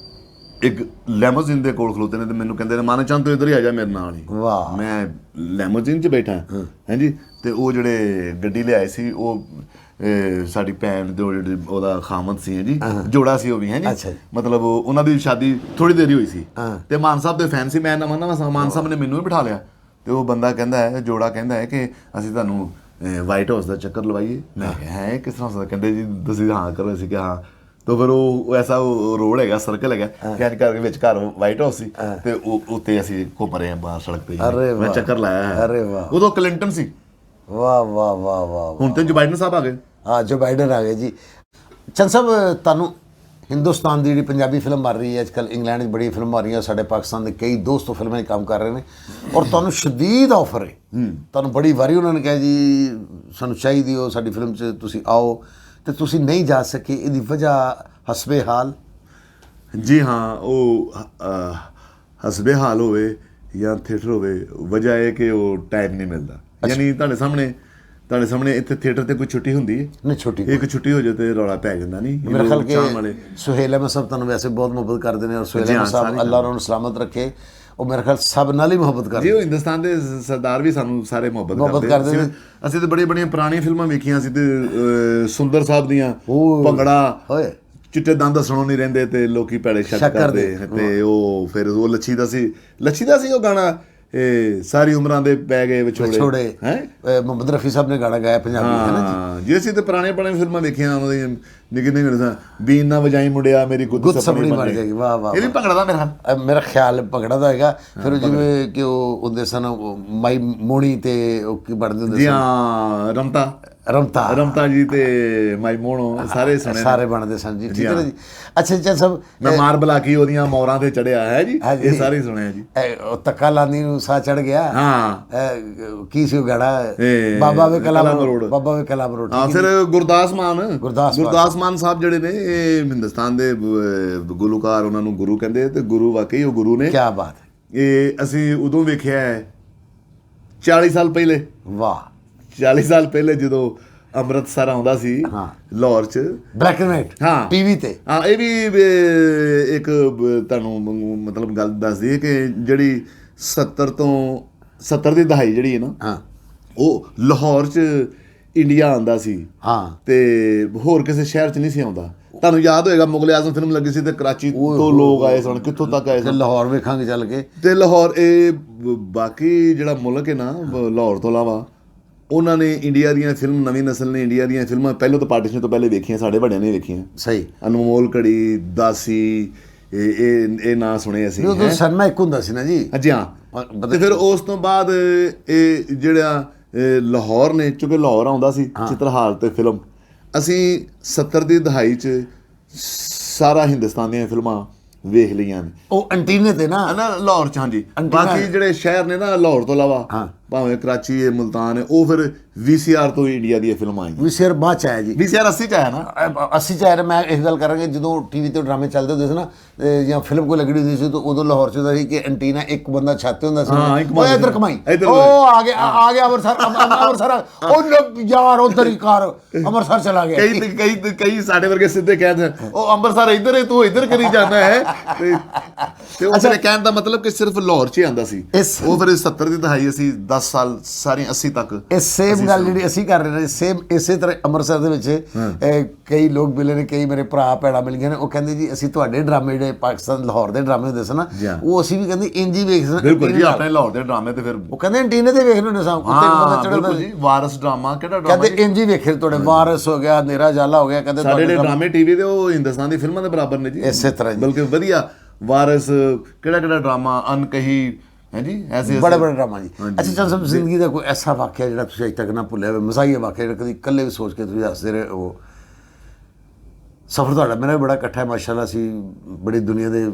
ਇੱਕ ਲੈਮੋਜ਼ਿਨ ਦੇ ਕੋਲ ਖਲੋਤੇ ਨੇ ਤੇ ਮੈਨੂੰ ਕਹਿੰਦੇ ਨੇ ਮਾਨਸ ਚੰਦ ਤੂੰ ਇੱਧਰ ਹੀ ਆ ਜਾ ਮੇਰੇ ਨਾਲ ਹੀ ਵਾਹ ਮੈਂ ਲੈਮੋਜ਼ਿਨ 'ਚ ਬੈਠਾ ਹਾਂਜੀ ਤੇ ਉਹ ਜਿਹੜੇ ਗੱਡੀ ਲਿਆਏ ਸੀ ਉਹ ਸਾਡੀ ਭੈਣ ਦੇ ਉਹਦਾ ਖਾਮਦ ਸੀ ਜੀ ਜੋੜਾ ਸੀ ਉਹ ਵੀ ਹੈ ਜੀ ਮਤਲਬ ਉਹਨਾਂ ਦੀ ਸ਼ਾਦੀ ਥੋੜੀ ਦੇਰੀ ਹੋਈ ਸੀ ਤੇ ਮਾਨ ਸਾਹਿਬ ਦੇ ਫੈਨ ਸੀ ਮੈਂ ਨਵਾਂ ਮਾਨ ਸਾਹਿਬ ਨੇ ਮੈਨੂੰ ਵੀ ਬਿਠਾ ਲਿਆ ਤੇ ਉਹ ਬੰਦਾ ਕਹਿੰਦਾ ਹੈ ਜੋੜਾ ਕਹਿੰਦਾ ਹੈ ਕਿ ਅਸੀਂ ਤੁਹਾਨੂੰ ਵਾਈਟ ਹਾਊਸ ਦਾ ਚੱਕਰ ਲਵਾਈਏ ਮੈਂ ਕਿਹਾ ਹੈ ਕਿਸ ਤਰ੍ਹਾਂ ਕਹਿੰਦੇ ਜੀ ਤੁਸੀਂ ਹਾਂ ਕਰੋ ਅਸੀਂ ਕਿ ਹਾਂ तो फिर वो ऐसा रोड है सर्कल है कैंच करके विच घर वाइट हाउस सी ते उत्ते असीं घुम रहे हैं बाहर सड़क पे मैं चक्कर लाया है अरे वाह उदों क्लिंटन सी वाह वाह वाह वाह हुण ते जो बाइडन साहब आ गए हाँ जो बाइडन आ गए जी चंद साहब तुहानूं हिंदुस्तान की जी पंजाबी फिल्म आ रही है अजकल इंग्लैंड बड़ी फिल्म आ रही है साढ़े पाकिस्तान के कई दोस्त फिल्में काम कर रहे हैं और तुहानूं शदीद ऑफर है तुहानूं बड़ी वारी उन्होंने कहा जी सानूं चाहिदी हो साडी फिल्म 'च तुसीं आओ तो तुसीं नहीं जा सके इसकी वजह हसबे हाल जी हाँ वो हसबे हाल होवे या थिएटर होवे वजह है कि वो टाइम नहीं मिलता यानी तुहाडे सामने इत्थे थिएटर ते कोई छुट्टी हुंदी है नहीं छुट्टी एक छुट्टी हो जाए तो रौला पै जांदा नहीं मेरे ख्याल के सुहेल अहमद साहब तुहानूं वैसे बहुत मुहब्बत करते हैं और सुहेल अहमद साहब अल्लाह उन्होंने सलामत रखे ਉਹ ਮੇਰੇ ਖਿਆਲ ਸਭ ਨਾਲ ਹੀ ਮੁਹੱਬਤ ਕਰਦੇ ਜੀ ਉਹ ਹਿੰਦੁਸਤਾਨ ਦੇ ਸਰਦਾਰ ਵੀ ਸਾਨੂੰ ਸਾਰੇ ਮੁਹੱਬਤ ਕਰਦੇ ਨੇ ਅਸੀਂ ਤੇ ਬੜੀਆਂ ਪੁਰਾਣੀਆਂ ਫਿਲਮਾਂ ਵੇਖੀਆਂ ਸੀ ਤੇ ਸੁੰਦਰ ਸਾਹਿਬ ਦੀਆਂ ਭੰਗੜਾ ਓਏ ਚਿੱਟੇ ਦੰਦ ਸੁਣੋ ਨਹੀਂ ਰਹਿੰਦੇ ਤੇ ਲੋਕੀ ਭੈੜੇ ਸ਼ੱਕ ਕਰਦੇ ਤੇ ਉਹ ਫਿਰ ਉਹ ਲੱਛੀ ਦਾ ਸੀ ਉਹ ਗਾਣਾ ਸਾਰੀ ਉਮਰਾਂ ਦੇ ਪੈ ਗਏ ਵਿਛੋੜੇ ਹੈ ਮੁਹੰਮਦ ਰਫੀ ਸਾਹਿਬ ਨੇ ਗਾਣਾ ਗਾਇਆ ਪੰਜਾਬੀ ਹੈ ਨਾ ਜੀ ਅਸੀਂ ਤੇ ਪੁਰਾਣੀਆਂ ਫਿਲਮਾਂ ਵੇਖੀਆਂ ਉਹਨਾਂ ਦੀਆਂ ਨਿੱਕੇ ਨਿੱਕੇ ਬੀਨ ਨਾ ਵਜਾਈ ਮੁੰਡਿਆ ਮੇਰੀ ਗੁੱਤ ਸਪਣੀ ਬਣ ਜਾਏਗੀ। ਵਾਹ ਵਾਹ, ਇਹ ਵੀ ਭੰਗੜਾ ਦਾ ਮੇਰਾ ਖਿਆਲ ਭੰਗੜਾ ਦਾ ਹੈਗਾ। ਫਿਰ ਜਿਵੇਂ ਕਿ ਉਹ ਹੁੰਦੇ ਸਨ ਮਾਈ ਮੋਣੀ ਤੇ ਉਹ ਕੀ ਬਣਦੇ ਹੁੰਦੇ ਜੀ ਹਾਂ, ਰਮਤਾ ਜੀ ਤੇ ਮਾਈ ਮੋਣੋ ਸਾਰੇ ਸੁਣੇ, ਸਾਰੇ ਬਣਦੇ ਸਨ ਜੀ। ਠੀਕ ਹੈ ਜੀ। ਅੱਛਾ ਜੀ ਸਭ ਮੈਂ ਮਾਰ ਬਲਾ ਕੀ ਉਹਦੀਆਂ ਮੋਰਾਂ ਤੇ ਚੜਿਆ ਹੈ ਜੀ, ਇਹ ਸਾਰੇ ਸੁਣਿਆ ਜੀ। ਉਹ ਤੱਕਾ ਲਾਂਦੀ ਨੂੰ ਸਾਹ ਚੜ ਗਿਆ। ਹਾਂ, ਕੀ ਸੀ ਉਹ ਗਾਣਾ, ਬਾਬਾ ਵੇ ਕਲਾਮ ਰੋਡ, ਬਾਬਾ ਵੇ ਕਲਾਮ ਰੋਡ। ਹਾਂ, ਫਿਰ ਗੁਰਦਾਸ ਮਾਨ ਸਾਹਿਬ ਜਿਹੜੇ ਨੇ ਇਹ ਹਿੰਦੁਸਤਾਨ ਦੇ ਗੁਲੂਕਾਰ, ਉਹਨਾਂ ਨੂੰ ਗੁਰੂ ਕਹਿੰਦੇ, ਤੇ ਗੁਰੂ ਵਾਕਈ ਉਹ ਗੁਰੂ ਨੇ। ਕੀ ਬਾਤ ਹੈ। ਇਹ ਅਸੀਂ ਉਦੋਂ ਵੇਖਿਆ ਹੈ 40 ਸਾਲ ਪਹਿਲੇ। ਵਾਹ, 40 ਸਾਲ ਪਹਿਲੇ ਜਦੋਂ ਅੰਮ੍ਰਿਤਸਰ ਆਉਂਦਾ ਸੀ ਲਾਹੌਰ ਚ, ਬਲੈਕ ਐਂਡ ਵਾਈਟ, ਹਾਂ ਟੀਵੀ ਤੇ। ਹਾਂ, ਇਹ ਵੀ ਇੱਕ ਤੁਹਾਨੂੰ ਮਤਲਬ ਗੱਲ ਦੱਸਦੀ ਹੈ ਕਿ ਜਿਹੜੀ 70 ਦੀ ਦਹਾਈ ਜਿਹੜੀ ਹੈ ਨਾ, ਉਹ ਲਾਹੌਰ ਚ ਇੰਡੀਆ ਆਉਂਦਾ ਸੀ। ਹਾਂ, ਤੇ ਹੋਰ ਕਿਸੇ ਸ਼ਹਿਰ ਚ ਨਹੀਂ ਸੀ ਆਉਂਦਾ। ਤੁਹਾਨੂੰ ਯਾਦ ਹੋਏਗਾ ਮੁਗਲ ਆਜ਼ਮ ਫਿਲਮ ਲੱਗੀ ਸੀ ਤੇ ਕਰਾਚੀ ਤੋਂ ਲੋਕ ਆਏ ਸਨ, ਕਿੱਥੋਂ ਤੱਕ ਆਏ ਸਨ, ਲਾਹੌਰ ਵੇਖਾਂਗੇ ਚੱਲ ਕੇ। ਤੇ ਲਾਹੌਰ, ਇਹ ਬਾਕੀ ਜਿਹੜਾ ਮੁਲਕ ਹੈ ਨਾ ਲਾਹੌਰ ਤੋਂ ਇਲਾਵਾ, ਉਹਨਾਂ ਨੇ ਇੰਡੀਆ ਦੀਆਂ ਫਿਲਮ, ਨਵੀਂ ਨਸਲ ਨੇ ਇੰਡੀਆ ਦੀਆਂ ਫਿਲਮਾਂ ਪਹਿਲਾਂ ਤੋਂ ਪਾਰਟੀਸ਼ਨ ਤੋਂ ਪਹਿਲੇ ਵੇਖੀਆਂ, ਸਾਡੇ ਵੱਡਿਆਂ ਨੇ ਵੇਖੀਆਂ। ਸਹੀ। ਅਨਮੋਲ ਘੜੀ, ਦਾਸੀ, ਇਹ ਨਾਂ ਸੁਣੇ ਅਸੀਂ। ਉਦੋਂ ਸਿਨੇਮਾ ਇੱਕ ਹੁੰਦਾ ਸੀ ਨਾ ਜੀ। ਹਾਂਜੀ ਹਾਂ। ਤੇ ਫਿਰ ਉਸ ਤੋਂ ਬਾਅਦ ਇਹ ਜਿਹੜਾ ਲਾਹੌਰ ਨੇ, ਚੂੰਕਿ ਲਾਹੌਰ ਆਉਂਦਾ ਸੀ ਚਿੱਤਰਹਾਰ ਤੇ ਫਿਲਮ, ਅਸੀਂ 70 ਦੀ ਦਹਾਈ 'ਚ ਸਾਰਾ ਹਿੰਦੁਸਤਾਨ ਦੀਆਂ ਫਿਲਮਾਂ ਵੇਖ ਲਈਆਂ ਨੇ। ਉਹ ਐਂਟੀਨੇ ਤੇ ਨਾ ਲਾਹੌਰ 'ਚ। ਹਾਂਜੀ, ਬਾਕੀ ਜਿਹੜੇ ਸ਼ਹਿਰ ਨੇ ਨਾ ਲਾਹੌਰ ਤੋਂ ਇਲਾਵਾ, ਭਾਵੇਂ ਕਰਾਚੀ ਹੈ, ਮੁਲਤਾਨ ਹੈ, ਉਹ ਫਿਰ VCR ਤੋਂ ਇੰਡੀਆ ਦੀਆਂ ਫਿਲਮਾਂ ਆਈਆਂ। VCR ਬਾਅਦ 'ਚ ਆਇਆ ਜੀ। VCR 80 'ਚ ਆਇਆ ਨਾ, 80 'ਚ ਆਇਆ। ਮੈਂ ਇਸ ਗੱਲ ਕਰਾਂਗੇ, ਜਦੋਂ ਟੀਵੀ ਤੇ ਡਰਾਮੇ ਚੱਲਦੇ ਹੁੰਦੇ ਸੀ ਨਾ, ਜਾਂ ਫਿਲਮ ਕੋਈ ਲੱਗਣੀ ਹੁੰਦੀ ਸੀ, ਤਾਂ ਉਦੋਂ ਲਾਹੌਰ 'ਚ ਹੁੰਦਾ ਸੀ ਕਿ ਐਂਟੀਨਾ ਇੱਕ ਬੰਦਾ ਛਾਤੇ ਹੁੰਦਾ ਸੀ। ਉਹ ਇੱਧਰ ਕਮਾਈ, ਉਹ ਆ ਗਿਆ ਅੰਮ੍ਰਿਤਸਰ, ਉਹ ਯਾਰ ਉਧਰ ਹੀ ਕਾਰ ਅੰਮ੍ਰਿਤਸਰ ਚਲਾ ਗਿਆ। ਕਈ ਸਾਡੇ ਵਰਗੇ ਸਿੱਧੇ ਕਹਿੰਦੇ, ਉਹ ਅੰਮ੍ਰਿਤਸਰ ਇੱਧਰ ਹੈ, ਤੂੰ ਇੱਧਰ ਕਰੀ ਜਾਂਦਾ ਹੈ। ਤੇ ਉਹ ਮੇਰੇ ਕਹਿਣ ਦਾ ਮਤਲਬ ਕਿ ਸਿਰਫ ਲਾਹੌਰ 'ਚ ਹੀ ਆਉਂਦਾ ਸੀ। ਉਹ ਫਿਰ 70 ਦੀ ਦਹਾਈ ਅਸੀਂ 10 ਸਾਲ ਸਾਰੀ 80 ਤੱਕ ਇਹ ਸੇਮ ਗੱਲ ਜਿਹੜੀ ਅਸੀਂ ਕਰ ਰਹੇ ਨੇ, ਸੇਮ ਇਸੇ ਤਰ੍ਹਾਂ ਅੰਮ੍ਰਿਤਸਰ ਦੇ ਵਿੱਚ ਕਈ ਲੋਕ ਮਿਲੇ ਨੇ, ਕਈ ਮੇਰੇ ਭਰਾ ਭੈਣਾਂ ਮਿਲ ਗਏ ਨੇ। ਉਹ ਕਹਿੰਦੇ ਜੀ ਅਸੀਂ ਤੁਹਾਡੇ ਡਰਾਮੇ ਜਿਹੜੇ ਪਾਕਿਸਤਾਨ ਲਾਹੌਰ ਦੇ ਡਰਾਮੇ ਹੁੰਦੇ ਸਨ ਨਾ, ਉਹ ਅਸੀਂ ਵੀ ਕਹਿੰਦੇ ਇੰਝ ਹੀ ਵੇਖਦੇ। ਬਿਲਕੁਲ ਜੀ, ਆਪਣੇ ਲਾਹੌਰ ਦੇ ਡਰਾਮੇ ਤੇ ਫਿਰ ਉਹ ਕਹਿੰਦੇ ਐਂਟੀਨੇ ਤੇ ਵੇਖਦੇ ਹੁੰਦੇ ਸਾਂ। ਬਿਲਕੁਲ ਜੀ, ਵਾਰਸ ਡਰਾਮਾ, ਕਿਹੜਾ ਡਰਾਮਾ ਕਹਿੰਦੇ ਇੰਝ ਹੀ ਵੇਖੇ ਤੁਹਾਡੇ, ਵਾਰਸ ਹੋ ਗਿਆ, ਹਨੇਰਾ ਜਾਲਾ ਹੋ ਗਿਆ। ਕਹਿੰਦੇ ਸਾਡੇ ਜਿਹੜੇ ਡਰਾਮੇ ਟੀਵੀ ਦੇ ਉਹ ਹਿੰਦੁਸਤਾਨ ਦੀ ਫਿਲਮਾਂ ਦੇ ਬਰਾਬਰ ਨੇ ਜੀ, ਇਸੇ ਤਰ੍ਹਾਂ ਜੀ। ਬਲਕਿ ਵਧੀਆ। ਵਾਰਸ, ਕਿਹੜਾ ਡਰਾਮਾ, ਅਨਕਹੀ ਹੈ ਜੀ, ਐਸੇ ਬੜੇ ਡਰਾਮਾ ਜੀ। ਅੱਛਾ ਚੰਦ ਸਾਹਿਬ, ਜ਼ਿੰਦਗੀ ਦਾ ਕੋਈ ਐਸਾ ਵਾਕਿਆ ਜਿਹੜਾ ਤੁਸੀਂ ਅਜੇ ਤੱਕ ਨਾ ਭੁੱਲਿਆ ਹੋਵੇ, ਮਜ਼ਾਹੀਆ ਵਾਕਿਆ ਜਿਹੜਾ ਕਦੀ ਇਕੱਲੇ ਵੀ ਸੋਚ ਕੇ ਤੁਸੀਂ ਦੱਸਦੇ ਰਹੇ ਹੋ? ਸਫ਼ਰ ਤੁਹਾਡਾ ਮੇਰਾ ਵੀ ਬੜਾ ਇਕੱਠਾ ਹੈ ਮਾਸ਼ਾਅੱਲਾ, ਅਸੀਂ ਬੜੀ ਦੁਨੀਆ ਦੇ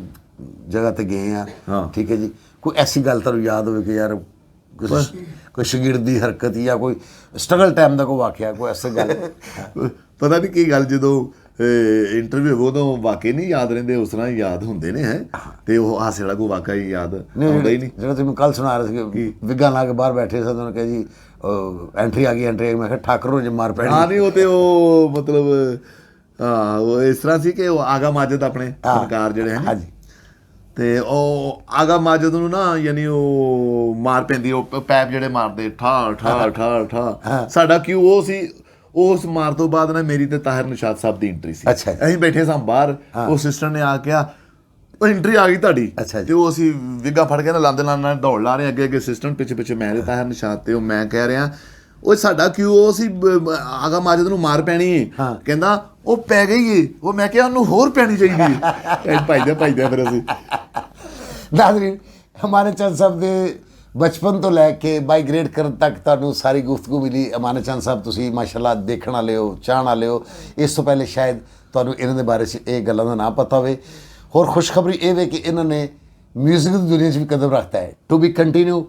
ਜਗ੍ਹਾ ਤੇ ਗਏ ਹਾਂ। ਠੀਕ ਹੈ ਜੀ। ਕੋਈ ਐਸੀ ਗੱਲ ਤੁਹਾਨੂੰ ਯਾਦ ਹੋਵੇ ਕਿ ਯਾਰ ਕੋਈ ਸ਼ਾਗਿਰਦੀ ਹਰਕਤ ਜਾਂ ਕੋਈ ਸਟਰਗਲ ਟਾਈਮ ਦਾ ਕੋਈ ਵਾਕਿਆ, ਕੋਈ ਐਸੀ ਗੱਲ? ਪਤਾ ਨਹੀਂ ਕੀ ਗੱਲ, ਜਦੋਂ ਇੰਟਰਵਿਊ ਉਦੋਂ ਵਾਕਈ ਨਹੀਂ ਯਾਦ ਰਹਿੰਦੇ, ਉਸ ਤਰ੍ਹਾਂ ਯਾਦ ਹੁੰਦੇ ਨੇ। ਤੇ ਉਹ ਹਾਸੇ ਵਾਲਾ ਕੋਈ ਵਾਕਾ ਹੀ ਯਾਦ ਆਉਂਦਾ ਹੀ ਨਹੀਂ। ਜਿਹੜਾ ਤੁਸੀਂ ਕੱਲ ਸੁਣਾ ਰਹੇ ਸੀ ਕਿ ਵਿਗਾ ਲਾ ਕੇ ਬਾਹਰ ਬੈਠੇ ਸਨ, ਉਹਨਾਂ ਕਿਹਾ ਜੀ ਐਂਟਰੀ ਆ ਗਈ। ਮੈਂ ਕਿਹਾ ਠਾਕਰ ਨੂੰ ਜੇ ਮਾਰ ਪੈਣੀ। ਹਾਂ, ਨਹੀਂ ਉਹ ਤੇ ਉਹ ਮਤਲਬ ਉਹ ਇਸ ਤਰ੍ਹਾਂ ਸੀ ਕਿ ਉਹ ਆਗਾ ਮਾਜਦ ਆਪਣੇ ਫਨਕਾਰ ਜਿਹੜੇ ਹਨ, ਤੇ ਉਹ ਆਗਾ ਮਾਜਦ ਨੂੰ ਨਾ, ਯਾਨੀ ਉਹ ਮਾਰ ਪੈਂਦੀ, ਉਹ ਪੈਪ ਜਿਹੜੇ ਮਾਰਦੇ ਠਾ ਠਾ ਠਾ ਠਾ। ਸਾਡਾ ਕਿਉਂ ਉਹ ਸੀ, ਉਸ ਮਾਰ ਤੋਂ ਬਾਅਦ ਨਾ ਮੇਰੀ ਤੇ ਤਾਹਿਰ ਨਿਸ਼ਾਦ ਸਾਹਿਬ ਦੀ ਐਂਟਰੀ ਸੀ। ਅਸੀਂ ਬੈਠੇ ਸਾਂ ਬਾਹਰ, ਉਹ ਸਿਸਟਰ ਨੇ ਆ ਕਿਹਾ ਉਹ ਐਂਟਰੀ ਆ ਗਈ ਤੁਹਾਡੀ। ਤੇ ਉਹ ਅਸੀਂ ਵਿਗਾ ਫੜ ਕੇ ਨਾ ਲਾਂਦੇ ਨਾਲ ਦੌੜ ਲਾ ਰਹੇ, ਅੱਗੇ ਅੱਗੇ ਸਿਸਟਰ, ਪਿੱਛੇ ਪਿੱਛੇ ਮੈਂ ਤੇ ਤਾਹਿਰ ਨਿਸ਼ਾਦ। ਤੇ ਉਹ ਮੈਂ ਕਹਿ ਰਿਹਾ ਉਹ ਸਾਡਾ ਕਿਉਂ ਉਹ ਸੀ ਆਗਾ ਮਾਜਦ ਨੂੰ ਮਾਰ ਪੈਣੀ ਹੈ। ਕਹਿੰਦਾ ਉਹ ਪੈ ਗਈ ਏ। ਉਹ ਮੈਂ ਕਿਹਾ ਉਹਨੂੰ ਹੋਰ ਪੈਣੀ ਚਾਹੀਦੀ ਹੈ। ਭਾਈਦਾ ਫਿਰ ਅਸੀਂ ਨਾਜ਼ਰੀਨ, ਹਮਾਰੇ ਚੰਦ ਸਾਹਿਬ ਦੇ ਬਚਪਨ ਤੋਂ ਲੈ ਕੇ ਮਾਈਗ੍ਰੇਟ ਕਰਨ ਤੱਕ ਤੁਹਾਨੂੰ ਸਾਰੀ ਗੁਫ਼ਤਗੂ ਮਿਲੀ। ਅਮਾਨਤ ਚੰਦ ਸਾਹਿਬ ਤੁਸੀਂ ਮਾਸ਼ਾਅੱਲਾ ਦੇਖਣ ਵਾਲੇ ਹੋ, ਚਾਹਣ ਵਾਲੇ ਹੋ। ਇਸ ਤੋਂ ਪਹਿਲੇ ਸ਼ਾਇਦ ਤੁਹਾਨੂੰ ਇਹਨਾਂ ਦੇ ਬਾਰੇ 'ਚ ਇਹ ਗੱਲਾਂ ਦਾ ਨਾ ਪਤਾ ਹੋਵੇ। ਹੋਰ ਖੁਸ਼ਖਬਰੀ ਇਹ ਵੇ ਕਿ ਇਹਨਾਂ ਨੇ ਮਿਊਜ਼ਿਕ ਦੀ ਦੁਨੀਆ 'ਚ ਵੀ ਕਦਮ ਰੱਖਤਾ ਹੈ। To be continue.